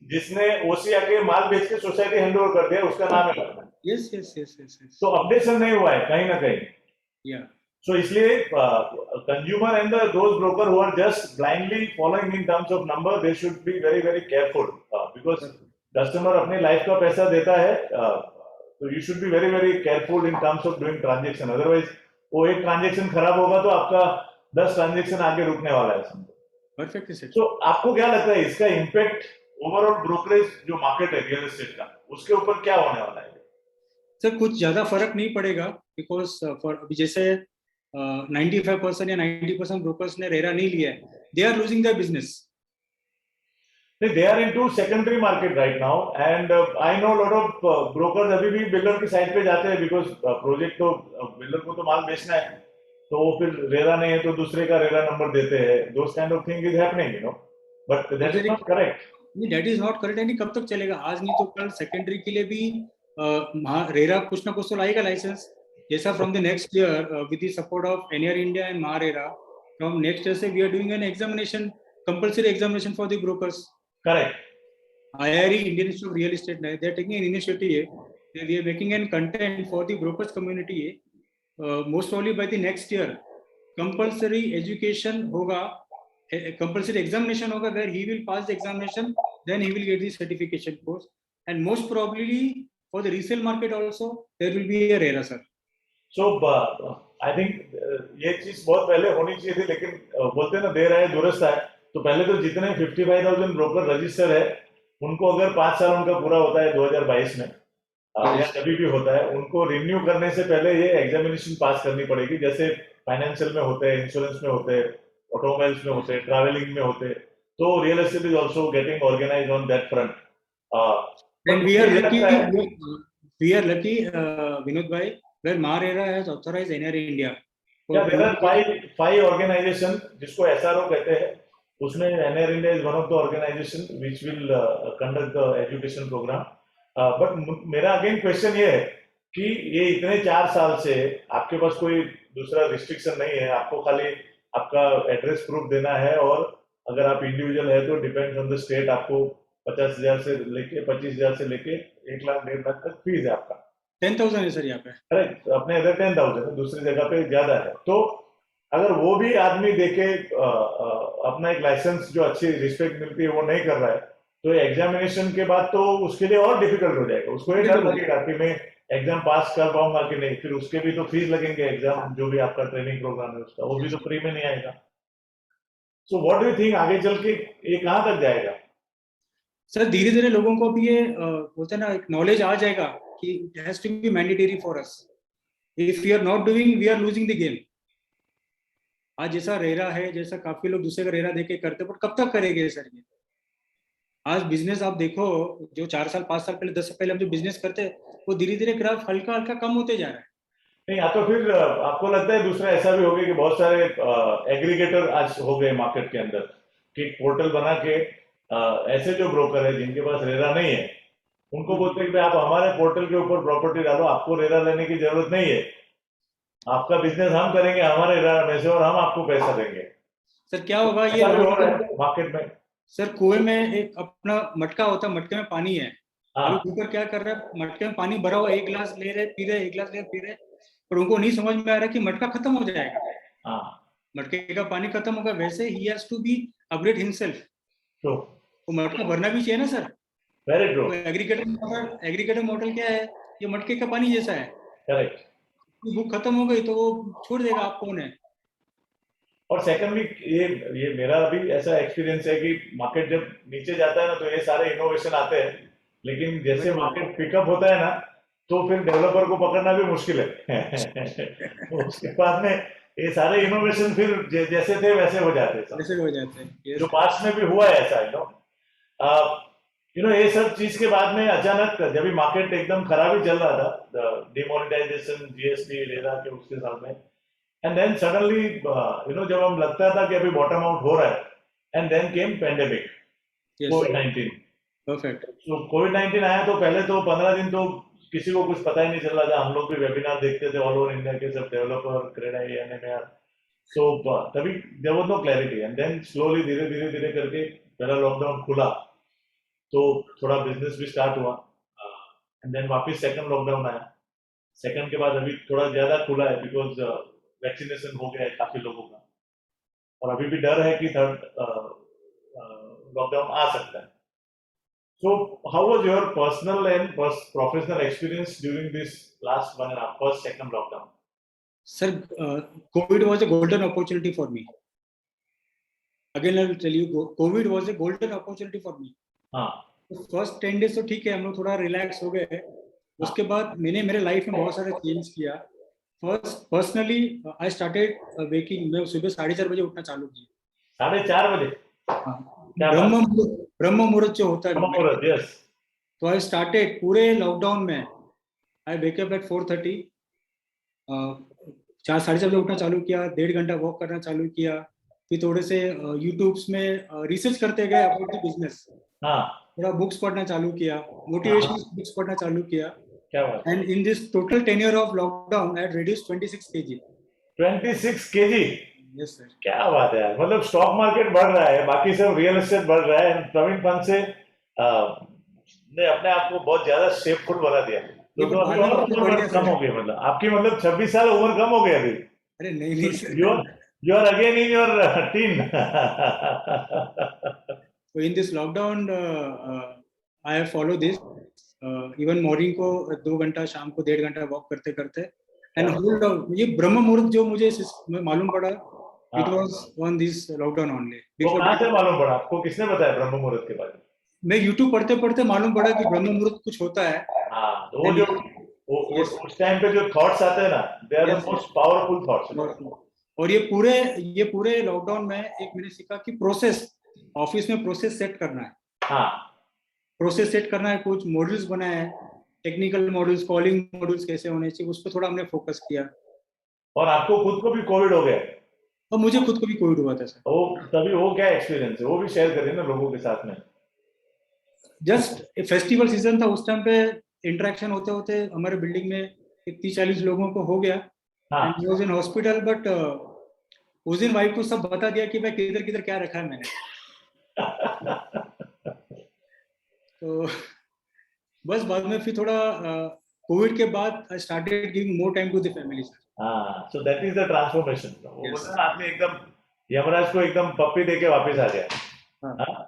जिसने ओसी आके माल बेच के सोसाइटी हैंड ओवर कर दिया, उसका नाम है। Yes yes yes yes yes. तो अपडेशन नहीं हुआ है कहीं ना कहीं। या सो इसलिए consumer and those broker who are just blindly following in terms of number, they should be very very careful, because customer अपनी लाइफ का पैसा देता है। तो you should be very very careful in terms of doing transaction, otherwise वो एक transaction खराब होगा तो आपका 10 ट्रांजेक्शन आगे रुकने वाला है समझो। Perfect sir. तो आपको क्या लगता है इसका इम्पैक्ट ओवरऑल ब्रोकरेज जो मार्केट है रियल एस्टेट का, उसके ऊपर क्या होने वाला है? सर कुछ ज्यादा फर्क नहीं पड़ेगा, बिकॉज फॉर अभी जैसे 95% या 90% ब्रोकर्स ने रेरा नहीं लिया है, they are losing their business. They are into secondary market right now, and I know lot of brokers अभी भी बिल्डर की साइड पे जाते हैं, बिकॉज प्रोजेक्ट तो बिल्डर को तो माल बेचना है, तो वो फिर रेरा नहीं है तो दूसरे का रेरा नंबर देते हैं। Those kind of thing is happening, but that is not correct. नहीं, दैट इज नॉट करेक्ट। नहीं, कब तक चलेगा? आज नहीं तो कल सेकेंडरी के लिए भी रेरा कुछ ना कुछ तो लाएगा लाइसेंस। जैसा from the next year with the support of NR India and MahaRERA, from next year से we are doing an examination, compulsory examination for the brokers. Correct. IRE, Indian Institute of Real Estate, they are taking an initiative. We are making an content for the brokers community. Most probably by the next year, compulsory education hoga, compulsory examination hoga, where he will pass the examination, then he will get the certification course. And most probably for the resale market also, there will be a RERA, sir. So I think ये चीज बहुत पहले होनी चाहिए थी, लेकिन बोलते हैं ना देर आए दुरुस्त आए। तो पहले तो जितने 55,000 ब्रोकर रजिस्टर है, उनको अगर 5 साल उनका पूरा होता है 2022 में, या कभी भी होता है, उनको रिन्यू करने से पहले ये एग्जामिनेशन पास करनी पड़ेगी। जैसे फाइनेंशियल में होते हैं, इंश्योरेंस में होते हैं, ऑटोमोबाइल्स में होते हैं, ट्रैवलिंग में होते हैं। तो real estate is also getting organize on that front. And we are lucky, Vinod bhai, where MahaRERA has authorized NRA India. Yeah, there are five organization जिसको SRO कहते हैं। उसमें NR India is one of the organization which will conduct the education program. But मेरा again question ये है कि ये इतने 4 साल से आपके पास कोई दूसरा रिस्ट्रिक्शन नहीं है, आपको खाली आपका एड्रेस प्रूफ देना है, और अगर आप इंडिविजुअल है तो डिपेंड्स ऑन द स्टेट, आपको 50,000 से लेके 25,000 से लेके 1 लाख 1.5 लाख तक फीस है आपका। 10,000 है सर यहाँ पे। करेक्ट, अपने इधर 10,000 है, दूसरी जगह पे ज्यादा है। तो अगर वो भी आदमी देखे अपना एक लाइसेंस जो अच्छी रिस्पेक्ट मिलती है वो नहीं कर रहा है, तो एग्जामिनेशन के बाद तो उसके लिए और डिफिकल्ट हो जाएगा, उसको ये डर लगेगा कि मैं एग्जाम पास कर पाऊंगा कि नहीं, फिर उसके भी तो फीस लगेंगे, एग्जाम जो भी आपका ट्रेनिंग प्रोग्राम है उसका, वो भी तो फ्री में नहीं आएगा। So what do you think आगे चल के ये कहाँ तक जाएगा? सर धीरे धीरे लोगों को भी ये बोलते हैं ना, एक नॉलेज आ जाएगा कि it has to be mandatory for us. If we are not doing, we are losing the game. आज जैसा रेरा है, जैसा काफी लोग दूसरे का रेरा देके करते, बट कब तक करेंगे सर ये? आज बिजनेस आप देखो, जो 4 साल 5 साल पहले 10 साल पहले हम जो बिजनेस करते, वो धीरे धीरे ग्राफ हल्का हल्का कम होते जा रहा है। नहीं, या तो फिर आपको लगता है दूसरा ऐसा भी हो गया कि बहुत सारे एग्रीगेटर आज हो गए मार्केट के अंदर, कि पोर्टल बना के ऐसे जो ब्रोकर है जिनके पास रेरा नहीं है, उनको बोलते हैं कि भाई आप हमारे पोर्टल के ऊपर प्रॉपर्टी डालो, आपको रेरा लेने की जरूरत नहीं है, आपका बिजनेस हम करेंगे हमारे रेरा में से, और हम आपको पैसा देंगे। सर क्या होगा ये ऐसा भी हो रहा है मार्केट में। सर कुएं में एक अपना मटका होता है, मटके में पानी है। हाँ, अभी ऊपर क्या कर रहा है, मटके में पानी भरा हुआ, एक गिलास ले रहे पी रहे, एक गिलास ले रहे पी रहे, पर उनको नहीं समझ में आ रहा कि मटका खत्म हो जाएगा। हाँ, मटके का पानी खत्म होगा, वैसे ही has to be upgrade himself. True, वो मटका भरना भी चाहिए ना सर। वेरी ट्रू, तो एग्रीगेटर मॉडल क्या है, ये मटके का पानी जैसा है। करेक्ट। बुक खत्म हो गई तो वो छोड़ देगा, आप कौन है। और सेकंडली ये मेरा भी ऐसा एक्सपीरियंस है कि मार्केट जब नीचे जाता है ना, तो ये सारे इनोवेशन आते हैं, लेकिन जैसे मार्केट पिकअप होता है ना, तो फिर डेवलपर को पकड़ना भी मुश्किल है। तो उसके बाद में ये सारे इनोवेशन फिर जैसे थे वैसे हो जाते हैं सब, वैसे हो जाते हैं। Yes, जो पास्ट में भी हुआ है ऐसा, ये सब चीज के बाद में अचानक जब मार्केट एकदम खराब ही चल रहा था, डिमोनेटाइजेशन, जीएसटी रेरा के उसके साथ में, एंड देन सडनली जब हम लगता था कि अभी बॉटम आउट हो रहा है, and then came pandemic, yes, कोविड-19। perfect. तो कोविड-19 आया तो पहले तो 15 दिन तो किसी को कुछ पता ही नहीं चल रहा था, हम लोग भी वेबिनार देखते थे ऑल ओवर इंडिया के, सब डेवलपर, क्रेडाई, एनएमआर, तो तभी there was no clarity, and then slowly धीरे धीरे धीरे करके पहला लॉकडाउन खुला, तो थोड़ा बिजनेस भी स्टार्ट हुआ, एंड देन वापस सेकंड लॉकडाउन आया, सेकंड के बाद अभी थोड़ा ज्यादा खुला है बिकॉज वैक्सीनेशन हो गया है काफी लोगों का, और अभी भी डर है कि थर्ड लॉकडाउन आ सकता है। So, how was your personal and professional experience during this last 1.5, first, second lockdown? Sir, COVID was a golden opportunity for me. Again, I will tell you, COVID was a golden opportunity for me. हाँ, तो first 10 days तो ठीक है, हम लोग थोड़ा relax हो गए। उसके बाद मैंने मेरे लाइफ में बहुत सारे चेंज किया। First personally I started waking, मैं सुबह 4:30 बजे उठना चालू किया। 4:30 बजे? क्या बात? ब्रह्म मुहूर्त जो होता है, ब्रह्म मुहूर्त, यस। तो आई स्टार्टेड पूरे लॉकडाउन में, आई वेक अप एट 4:30, 4 साढ़े 4 बजे उठना चालू किया, 1.5 घंटा वॉक करना चालू किया, फिर थोड़े से यूट्यूब्स में रिसर्च करते गए अबाउट द बिजनेस, हाँ, थोड़ा बुक्स पढ़ना चालू किया, मोटिवेशनल बुक्स पढ़ना चालू किया। क्या बात? And in this total tenure of lockdown I had reduced 26 kg। 26 kg? Yes sir. क्या बात है यार, मतलब स्टॉक मार्केट बढ़ रहा है, बाकी सब रियल एस्टेट बढ़ रहा है, प्रवीण फन से ने अपने आप को बहुत ज्यादा शेपफुल बना दिया, तो अभी और उम्र कम हो गई, मतलब आपकी, मतलब 26 साल उम्र कम हो गई अभी। अरे नहीं sir, you are again in your teen. So in this lockdown, I have followed this. Even morning को 2 घंटा, शाम को 1.5 घंटा वॉक करते करते, एंड होल्ड आउट। ये ब्रह्म मुहूर्त जो मुझे मालूम पड़ा, it was on this lockdown only. वो कहाँ से मालूम पड़ा आपको, किसने बताया ब्रह्म मुहूर्त के बारे में? मैं यूट्यूब पढ़ते पढ़ते मालूम पड़ा कि ब्रह्म मुहूर्त कुछ होता है। हाँ, तो वो जो उस टाइम पे जो थॉट्स आते हैं ना, they are the most powerful thoughts. और ये पूरे लॉकडाउन में एक मैंने सीखा कि प्रोसेस, ऑफिस में प्रोसेस सेट करना है। हाँ, प्रोसेस सेट करना है, कुछ मॉड्यूल्स बनाए हैं, टेक्निकल मॉड्यूल्स, कॉलिंग मॉड्यूल्स कैसे होने चाहिए, उस पर थोड़ा हमने फोकस किया। और आपको खुद को भी कोविड हो गया? और मुझे खुद को भी कोविड हुआ था सर। वो तभी, वो क्या एक्सपीरियंस है, वो भी शेयर करिए ना लोगों के साथ में। जस्ट फेस्टिवल सीजन था, उस टाइम पे इंटरेक्शन होते होते हमारे बिल्डिंग में 30-40 लोगों को हो गया हाँ and he was in hospital, but उस दिन वाइफ को सब बता दिया कि भाई किधर किधर क्या रखा है मैंने। तो बस बाद में फिर थोड़ा कोविड के बाद I started giving more time to the family sir. हाँ, so that is the transformation. वो Yes. बोलते हैं ना, आपने एकदम यमराज को एकदम पप्पी देके वापस आ गया। हाँ। हाँ,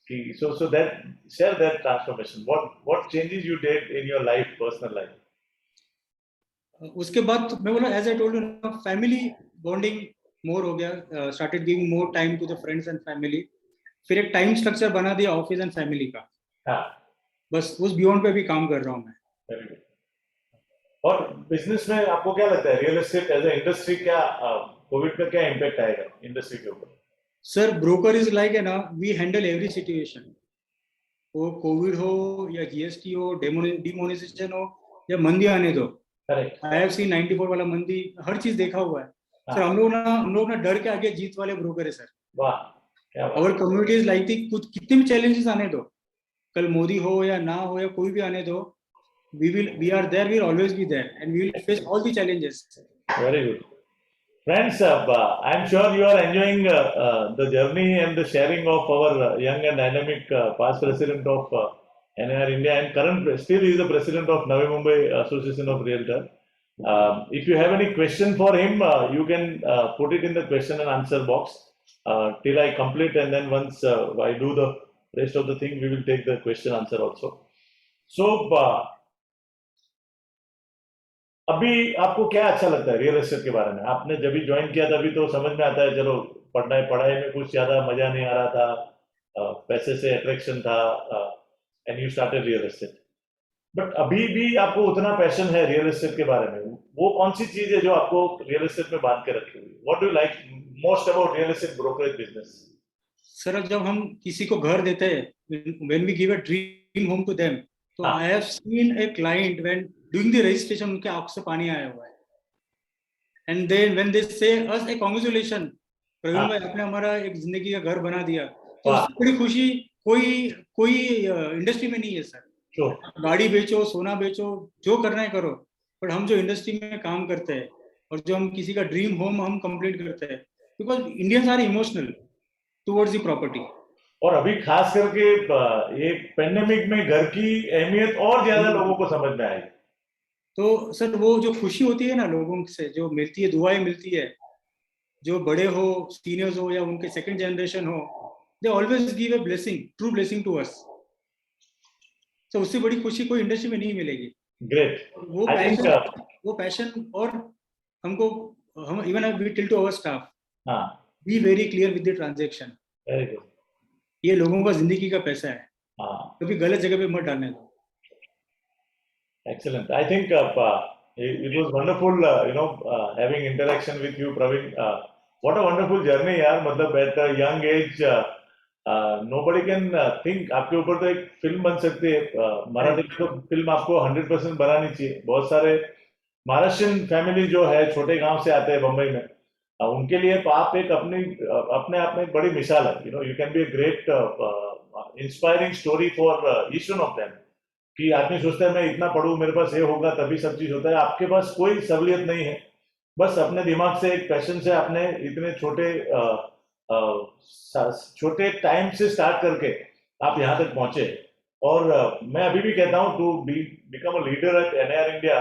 कि so that share that transformation. What changes you did in your life, personal life? उसके बाद मैं बोला as I told you family bonding more हो गया, started giving more time to the friends and family. फिर एक टाइम स्ट्रक्चर बना दिया ऑफिस एंड फैमिली का, हाँ, बस उस बियॉन्ड पे भी काम कर रहा हूँ मैं। very good. और बिजनेस में आपको क्या लगता है, real estate as a industry क्या कोविड का क्या इम्पैक्ट आएगा इंडस्ट्री के ऊपर? सर ब्रोकर इज लाइक है ना, वी हैंडल एवरी सिचुएशन, वो कोविड हो या जीएसटी हो, डिमोनेटाइजेशन हो या मंदी आने दो। करेक्ट। आई हैव सीन 94 वाला मंदी, हर चीज देखा हुआ है सर। हम लोग ना डर के आगे जीत वाले ब्रोकर है सर। वाह, क्या बात। और कम्युनिटी इज लाइक थी, कुछ कितने भी चैलेंजेस आने दो, कल मोदी हो या ना हो या कोई भी आने दो, we are there, we'll always be there and we will face all the challenges. Very good. Friends, I'm sure you are enjoying the journey and the sharing of our young and dynamic past president of NIR India and current still is the president of Navi Mumbai Association of Realtor. If you have any question for him, you can put it in the question and answer box till I complete, and then once I do the rest of the thing, we will take the question answer also. So, अभी आपको क्या अच्छा लगता है real estate के बारे में? आपने जब भी ज्वाइन किया तभी तो समझ में आता है, चलो पढ़ाई में कुछ ज्यादा मजा नहीं आ रहा था, पैसे से अट्रैक्शन था, and you started real estate. But अभी भी आपको उतना पैशन है रियल एस्टेट के बारे में, वो कौन सी चीज है जो आपको रियल एस्टेट में बांध के रखी हुई? What do like most about real estate brokerage business? Sir जब हम किसी को घर देते हैं, when we give a dream home to them, तो I have seen a client when doing the registration उनके आंख से पानी आया हुआ है, and then when they say us a congratulation, Praveen भाई आपने हमारा एक जिंदगी का घर बना दिया, तो उससे बड़ी खुशी कोई इंडस्ट्री में नहीं है सर। गाड़ी बेचो, सोना बेचो, जो करना है करो, पर हम जो इंडस्ट्री में काम करते हैं और जो हम किसी का ड्रीम होम हम कंप्लीट करते हैं, because Indians are emotional towards the property. और अभी खास करके ये पेंडेमिक में घर की अहमियत और ज्यादा लोगों को समझ में आई। तो सर वो जो खुशी होती है ना लोगों से जो मिलती है, दुआएं मिलती है, जो बड़े हो, सीनियर्स हो या उनके सेकंड जनरेशन हो, they always give a blessing, true blessing to us. तो उससे बड़ी खुशी कोई इंडस्ट्री में नहीं मिलेगी। ग्रेट। वो पैशन और हमको, हम even we tell to our staff, हाँ, be very clear with the transaction. Very good. ये लोगों का जिंदगी का पैसा है, हाँ, कभी गलत जगह पे मत डालने दो। Excellent. I think it was wonderful, having interaction with you, Praveen. What a wonderful journey, यार। मतलब at a young age, nobody can think आपके ऊपर तो एक फिल्म बन सकती है। मराठी में तो फिल्म आपको 100% बनानी चाहिए। बहुत सारे महाराष्ट्रियन फैमिली जो है छोटे गांव से आते हैं बम्बई में, उनके लिए आप एक अपने आप में एक बड़ी मिसाल है। You can be a great inspiring story for each one of them। कि आदमी सोचता है मैं इतना पढ़ूं, मेरे पास ये होगा तभी सब चीज होता है। आपके पास कोई सहूलियत नहीं है, बस अपने दिमाग से एक पैशन से आपने इतने छोटे टाइम से स्टार्ट करके आप यहाँ तक पहुंचे। और मैं अभी भी कहता हूँ to become a leader at NIR India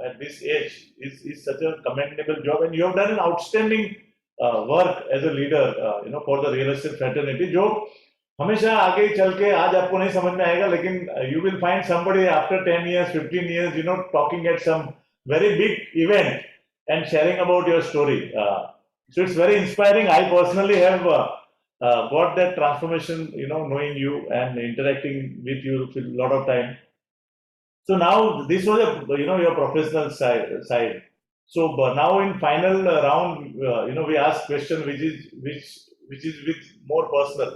at this age is such a commendable job, and you have done an outstanding work as a leader for the real estate fraternity, जो हमेशा आगे चल के आज आपको नहीं समझ में आएगा, लेकिन you will find somebody after 10 years 15 years talking at some very big event and sharing about your story. So it's very inspiring. I personally have got that transformation, knowing you and interacting with you for a lot of time. So now this was your professional side. So now in final round, we ask question which is with more personal.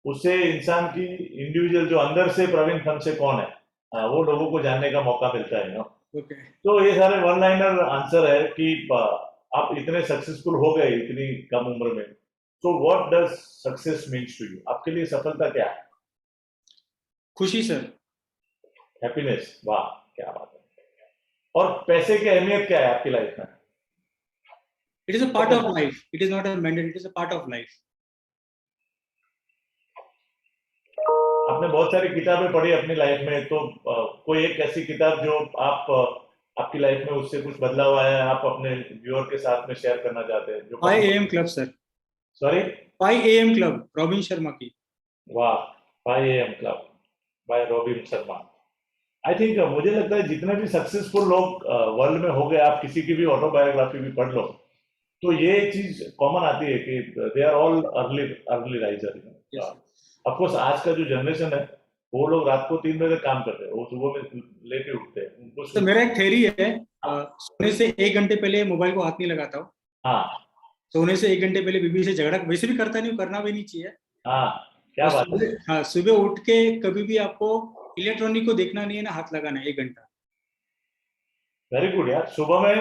उससे इंसान की individual जो अंदर से प्रवीण फंसे कौन है, वो लोगों को जानने का मौका मिलता है। Okay. तो ये सारे वन लाइनर आंसर है कि आप इतने सक्सेसफुल हो गए इतनी कम उम्र में। तो what does success means to you? आपके लिए सफलता क्या है? खुशी सर। हैप्पीनेस। वाह, क्या बात है। और पैसे की अहमियत क्या है आपकी लाइफ में? It is a part of life. It is not a mandate. It is a part of life. आपने बहुत सारी किताबें पढ़ी अपनी लाइफ में, तो कोई एक ऐसी किताब जो आपकी लाइफ में उससे कुछ बदलाव आया है, आप अपने व्यूअर के साथ में शेयर करना चाहते हैं? जो 5 AM Club, sir. Sorry? 5 AM Club, robin Sharma की. वाह, 5 AM club bye robin Sharma. I think मुझे लगता है जितने भी सक्सेसफुल लोग वर्ल्ड में हो गए, आप किसी की भी ऑटोबायोग्राफी भी पढ़ लो, तो ये चीज कॉमन आती है कि they are all early riser. Of course आज का जो जनरेशन है, वो लोग रात को 3 बजे काम करते हैं, वो सुबह में लेके उठते हैं. उनको तो मेरा एक थ्योरी है, सोने से 1 घंटे पहले मोबाइल को हाथ नहीं लगाता हूँ. हाँ, सोने से 1 घंटे पहले बीवी से झगड़ा वैसे भी करता नहीं हूँ, करना भी नहीं चाहिए. हाँ, क्या बात है. हाँ, सुबह उठ के कभी भी आपको इलेक्ट्रॉनिक को देखना नहीं है ना, हाथ लगाना है 1 घंटा. वेरी गुड यार. सुबह में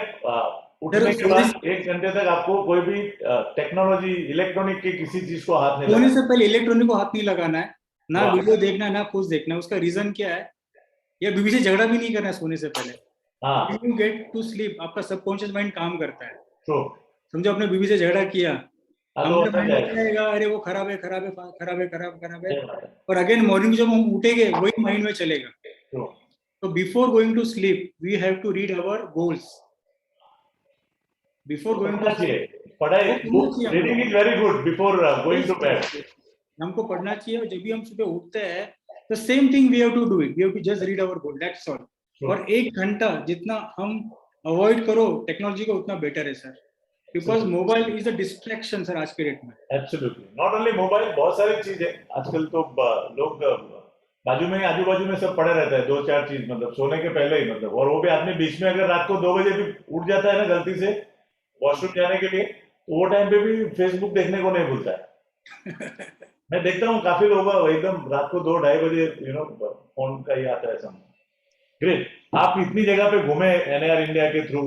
उठने के बाद 1 घंटे तक आपको कोई भी टेक्नोलॉजी, इलेक्ट्रॉनिक की किसी चीज को हाथ नहीं सोने लगाना. से पहले इलेक्ट्रॉनिक को हाथ नहीं लगाना है, ना वाह. वीडियो देखना है, ना कुछ देखना है. उसका रीजन क्या है? या बीवी से झगड़ा भी नहीं करना है सोने से पहले. हाँ, यू गेट टू स्लीप, आपका सबकॉन्शियस माइंड काम करता है. ट्रू. समझो आपने बीवी से झगड़ा किया, हाँ, तो हमारे होता माइंड में जाएगा. क्या आएगा? अरे वो खराब है, खराब है, खराब है, खराब खराब है. सही बात है. और अगेन मॉर्निंग जब हम उठेंगे वही माइंड में चलेगा. ट्रू. तो before going to sleep we have to read our goals. Before going पढ़ना टू चाहिए. पढ़ाई, book reading is very good before going to bed. हमको पढ़ना चाहिए. और जब भी हम सुबह उठते हैं, the same thing we have to do it. We have to just read our goal, that's all. और 1 घंटा जितना हम अवॉइड करो टेक्नोलॉजी को, उतना बेटर है sir. Because mobile is a distraction sir आज के डेट में. एब्सोल्युटली. नॉट ओनली मोबाइल, बहुत सारी चीजें आजकल तो लोग बाजू में, आजू बाजू में सब पड़े रहते हैं, 2-4 चीज, मतलब सोने के पहले ही, मतलब. और वो भी आदमी बीच में अगर रात को 2 बजे भी उठ जाता है ना गलती से वॉशरूम जाने के लिए, तो वो टाइम पे भी फेसबुक देखने को नहीं भूलता है. मैं देखता हूँ काफी लोग एकदम रात को 2-2:30 बजे फोन का ही आता है सब. ग्रेट. आप इतनी जगह पे घूमे एनआर इंडिया के थ्रू,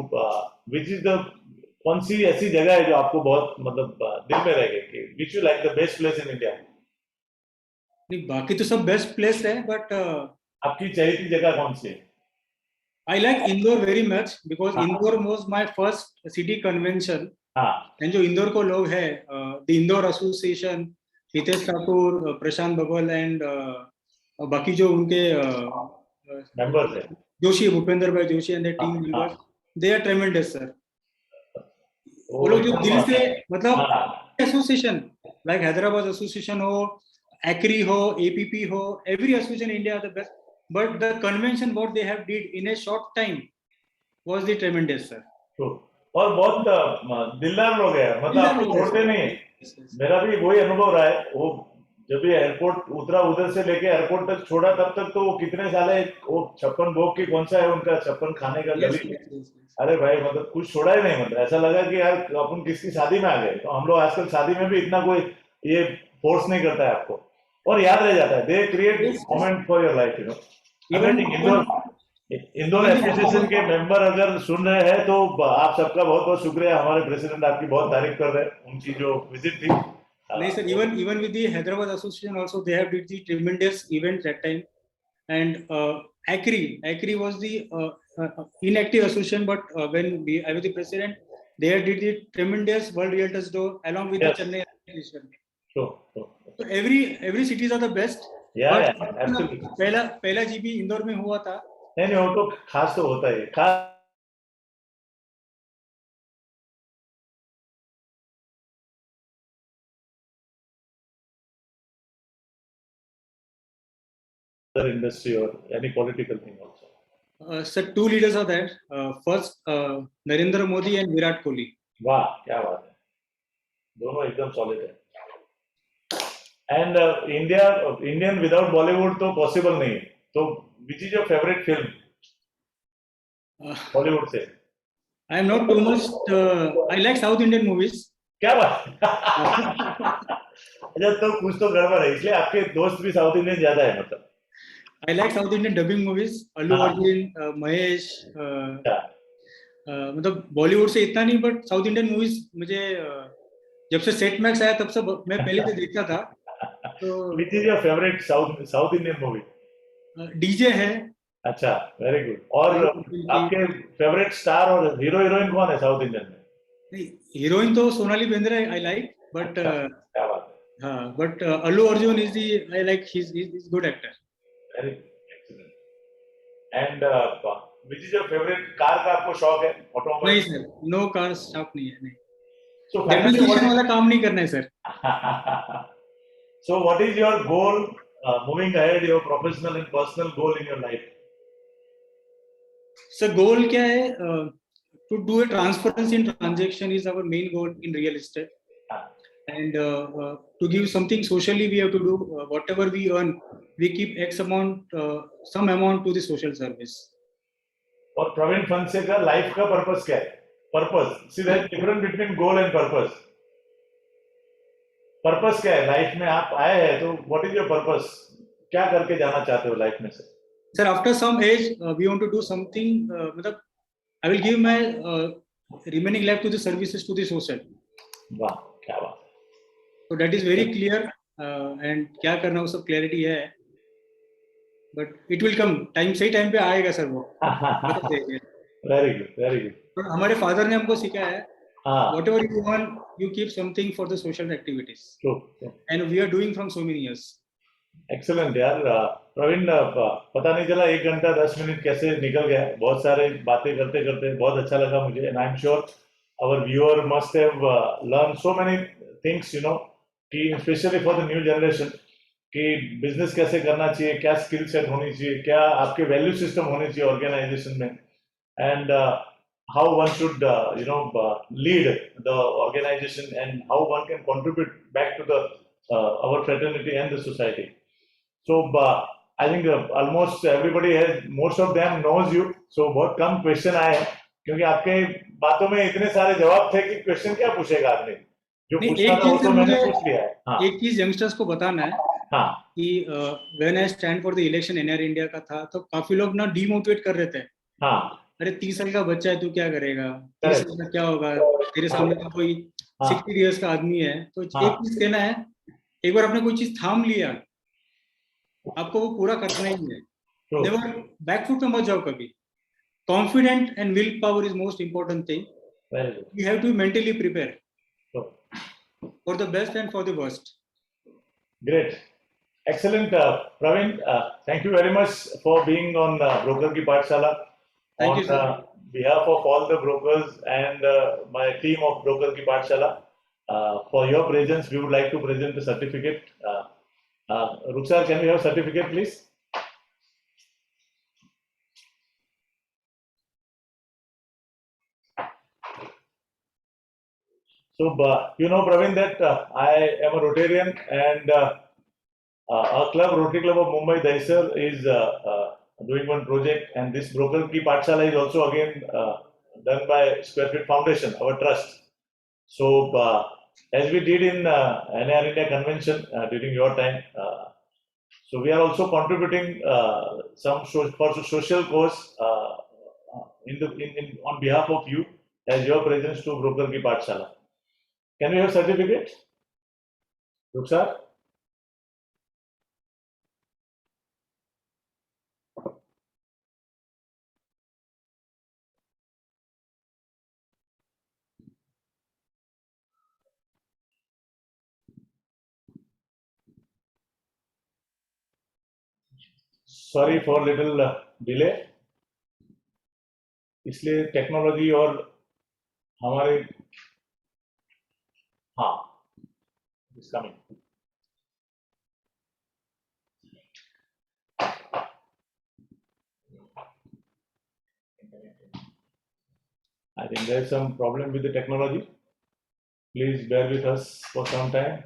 विच इज द, कौन सी ऐसी जगह है जो आपको बहुत मतलब दिल में रह गई कि which you like the best place in India? नहीं, बाकी तो सब बेस्ट प्लेस है, बट आपकी चहेती जगह कौन सी है? I like Indore very much, because हाँ. Indore was my first city convention. हाँ, एंड जो इंदौर को लोग है, the Indore association, Hitesh Thakur, Prashant Babal and बाकी जो उनके मेंबर्स है. Joshi, Bhupendra bhai Joshi and the team हाँ, members, they are tremendous sir. वो वो लोग जो एकदम, दिल से, मतलब हाँ, एसोसिएशन लाइक हैदराबाद एसोसिएशन हो, एक्री हो, एपीपी हो, every association India are the best. But the convention what they have did in a short time was the tremendous sir. True. और बहुत दिलदार लोग हैं, मतलब आपको छोड़ते नहीं. मेरा भी वही अनुभव रहा है. वो जब भी एयरपोर्ट उतरा, उधर से लेके एयरपोर्ट तक छोड़ा, तब तक तो वो कितने साले, वो 56 भोग की कौन सा है उनका, 56 खाने का गली. अरे भाई, मतलब कुछ छोड़ा ही नहीं. मतलब ऐसा लगा कि यार अपन किसकी शादी में आ गए. तो हम लोग आजकल शादी में भी इतना कोई ये फोर्स नहीं करता है आपको, और याद रह जाता है. They create moment for your life, Indore association के मेंबर अगर सुन रहे हैं तो आप सबका बहुत बहुत शुक्रिया. हमारे प्रेसिडेंट आपकी बहुत तारीफ कर रहे हैं, उनकी जो विजिट थी. नहीं sir, even with the Hyderabad association also they have did the tremendous event that time. And ACRI was the inactive association, but when I was the president, they did the tremendous World Realtors Door along with Yes. the Chennai association. So So every cities are the best. yeah, But absolutely. पहला GB Indore में हुआ था. नहीं, वो तो खास तो होता ही खास. Industry or any political thing also. So 2 leaders are there. First Narendra Modi and Virat Kohli. वाह, क्या बात है. दोनों एकदम सॉलिड है. एंड इंडियन विदाउट बॉलीवुड तो पॉसिबल नहीं है. तो which is your favourite film Bollywood से? I am not too much. I like South Indian movies. क्या बात. अच्छा, तो कुछ तो गड़बड़ है, इसलिए आपके दोस्त भी साउथ इंडियन ज्यादा है, मतलब. I like South Indian dubbing movies. Allu Arjun, Mahesh. मतलब बॉलीवुड से इतना नहीं, बट साउथ इंडियन मूवीज मुझे जब से सेट मैक्स आया तब से मैं पहले से देखता था. तो which is your favourite South Indian movie? DJ है, अच्छा, वेरी गुड। और आपके फेवरेट स्टार और हीरो हीरोइन कौन है साउथ इंडियन में? हीरोइन तो Sonali Bendre I like, but अच्छा, क्या बात है। हाँ, but Allu Arjun is the I like, he is good actor. Very excellent. And which is your favourite car का आपको शौक है नहीं automobile? Sir, no car shop नहीं है, नहीं। सो फाइनली डेप्रिसिएशन वाला काम नहीं करना है sir. so what is your goal moving ahead, your professional and personal goal in your life? Sir goal क्या है? To do a transparency in transaction is our main goal in real estate, and to give something socially we have to do, whatever we earn we keep x amount, some amount to the social service. और प्रवीण फंसे का life का purpose क्या है? Purpose, see there is difference between goal and purpose. Purpose क्या है life में? आप आए हैं तो व्हाट इज योर पर्पस? क्या करके जाना चाहते हो लाइफ में से? Sir, after some age we want to do something, मतलब I will give my remaining life to the services to the social. वाह, क्या बात। So that is very clear, and क्या करना वो सब क्लैरिटी है, but it will come, time सही टाइम पे आएगा सर वो। Very good, very good. तो हमारे फादर ने हमको सिखाया है, हाँ, whatever you want you keep something for the social activities, true, and we are doing from so many years. Excellent यार। प्रवीण, पता नहीं चला 1 घंटा 10 मिनट कैसे निकल गया। बहुत सारे बातें करते करते बहुत अच्छा लगा मुझे, and I am sure our viewer must have learn so many things, you know, कि specially for the new generation, कि बिजनेस कैसे करना चाहिए, क्या स्किल सेट होनी चाहिए, क्या आपके वैल्यू सिस्टम होनी चाहिए ऑर्गेनाइजेशन में, and how one should lead the organization, and how one can contribute back to the our fraternity and the society. So I think almost everybody has, most of them knows you, so बहुत कम question आए हैं, क्योंकि आपके बातों में इतने सारे जवाब थे कि क्वेश्चन क्या पूछेगा आदमी, जो नहीं, पूछना एक था वो चीज तो मैंने मुझे, पूछ लिया है। हाँ, एक चीज यंगस्टर्स को बताना है हाँ, कि when I stand for the election NR India का था, तो काफी लोग ना डीमोटिवेट कर रहे थे। हाँ, अरे 30 साल का बच्चा है, तू क्या करेगा, 30 करेक्ट, साल का क्या होगा, तेरे हाँ, सामने तो कोई हाँ, 60 इयर्स का आदमी है। तो एक हाँ, चीज कहना है, एक बार आपने कोई चीज थाम लिया, आपको वो पूरा करना ही है। ट्रू, नेवर बैकफुट में मत जाओ कभी। Confident and will power is most important thing. Very good, you have to mentally prepare true, for the best and for the worst. Great, excellent, Praveen. Thank you very much for being on Broker Ki Pathshala. Thank On you sir. behalf of all the brokers and my team of Broker Ki Pathshala, for your presence, we would like to present the certificate. Ruksar, can we have certificate, please? So, you know, Praveen, that I am a Rotarian, and our club, Rotary Club of Mumbai, Dahisar, is doing one project, and this Broker Ki Pathshala is also again done by Square Feet Foundation, our trust. So, as we did in NAR India Convention during your time, so we are also contributing some for social cause on behalf of you, as your presence to Broker Ki Pathshala. Can we have certificate, Ruksar? Sorry for little delay, इसलिए technology और हमारे, हाँ, is coming. I think there's some problem with the technology. Please bear with us for some time.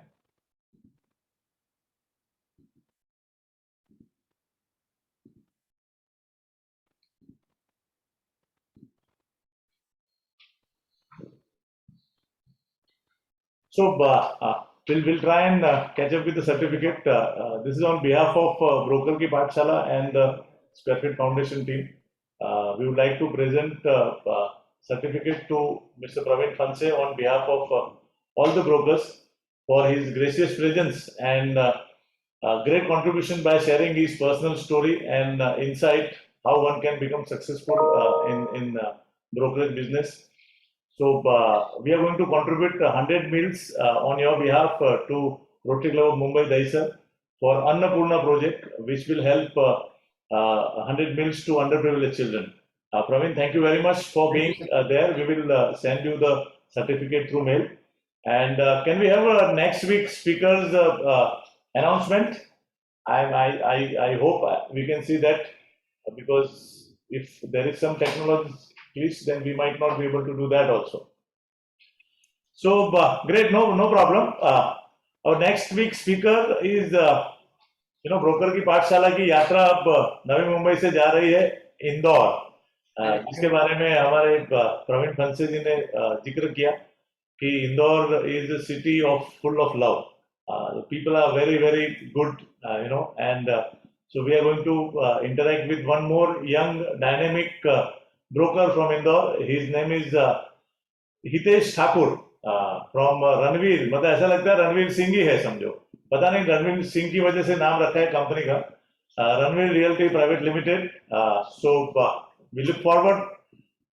So we'll try and catch up with the certificate. This is on behalf of Broker Ki Pathshala and the Square Feet Foundation team. We would like to present certificate to Mr. Praveen Fanse on behalf of all the brokers for his gracious presence and great contribution by sharing his personal story and insight how one can become successful in brokerage business. So we are going to contribute 100 meals on your behalf to Rotary Club of Mumbai Dahisar for Annapurna project, which will help 100 meals to underprivileged children. Praveen, thank you very much for being there. We will send you the certificate through mail. And can we have a next week's speakers announcement? I hope we can see that, because if there is some technology glitch, then we might not be able to do that also. So great, no problem. Our next week's speaker is broker की पाठशाला की यात्रा अब नवी मुंबई से जा रही है इंदौर, जिसके बारे में हमारे प्रवीण फंसे जी ने जिक्र किया कि Indore is a city of full of love. People are very good, and so we are going to interact with one more young dynamic broker from Indore. His name is Hitesh Thakur from Ranveer. मतलब ऐसा लगता है रणवीर सिंह ही है, समझो. पता नहीं रणवीर सिंह की वजह से नाम रखा है कंपनी का, Ranveer realty private limited. So we look forward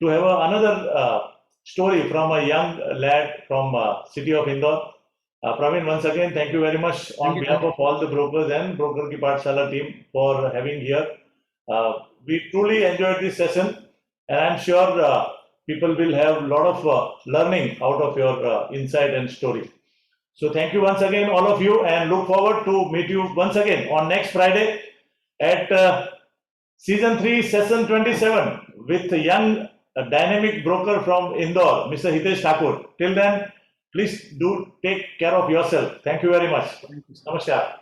to have another story from a young lad from city of Indore. Praveen, once again, thank you very much on behalf of all the brokers and Broker Ki Pathshala team for having here. We truly enjoyed this session, and I'm sure people will have a lot of learning out of your insight and story. So thank you once again, all of you, and look forward to meet you once again on next Friday at Season 3, Session 27 with a young dynamic broker from Indore, Mr. Hitesh Thakur. Till then, please do take care of yourself. Thank you very much. Namaskar.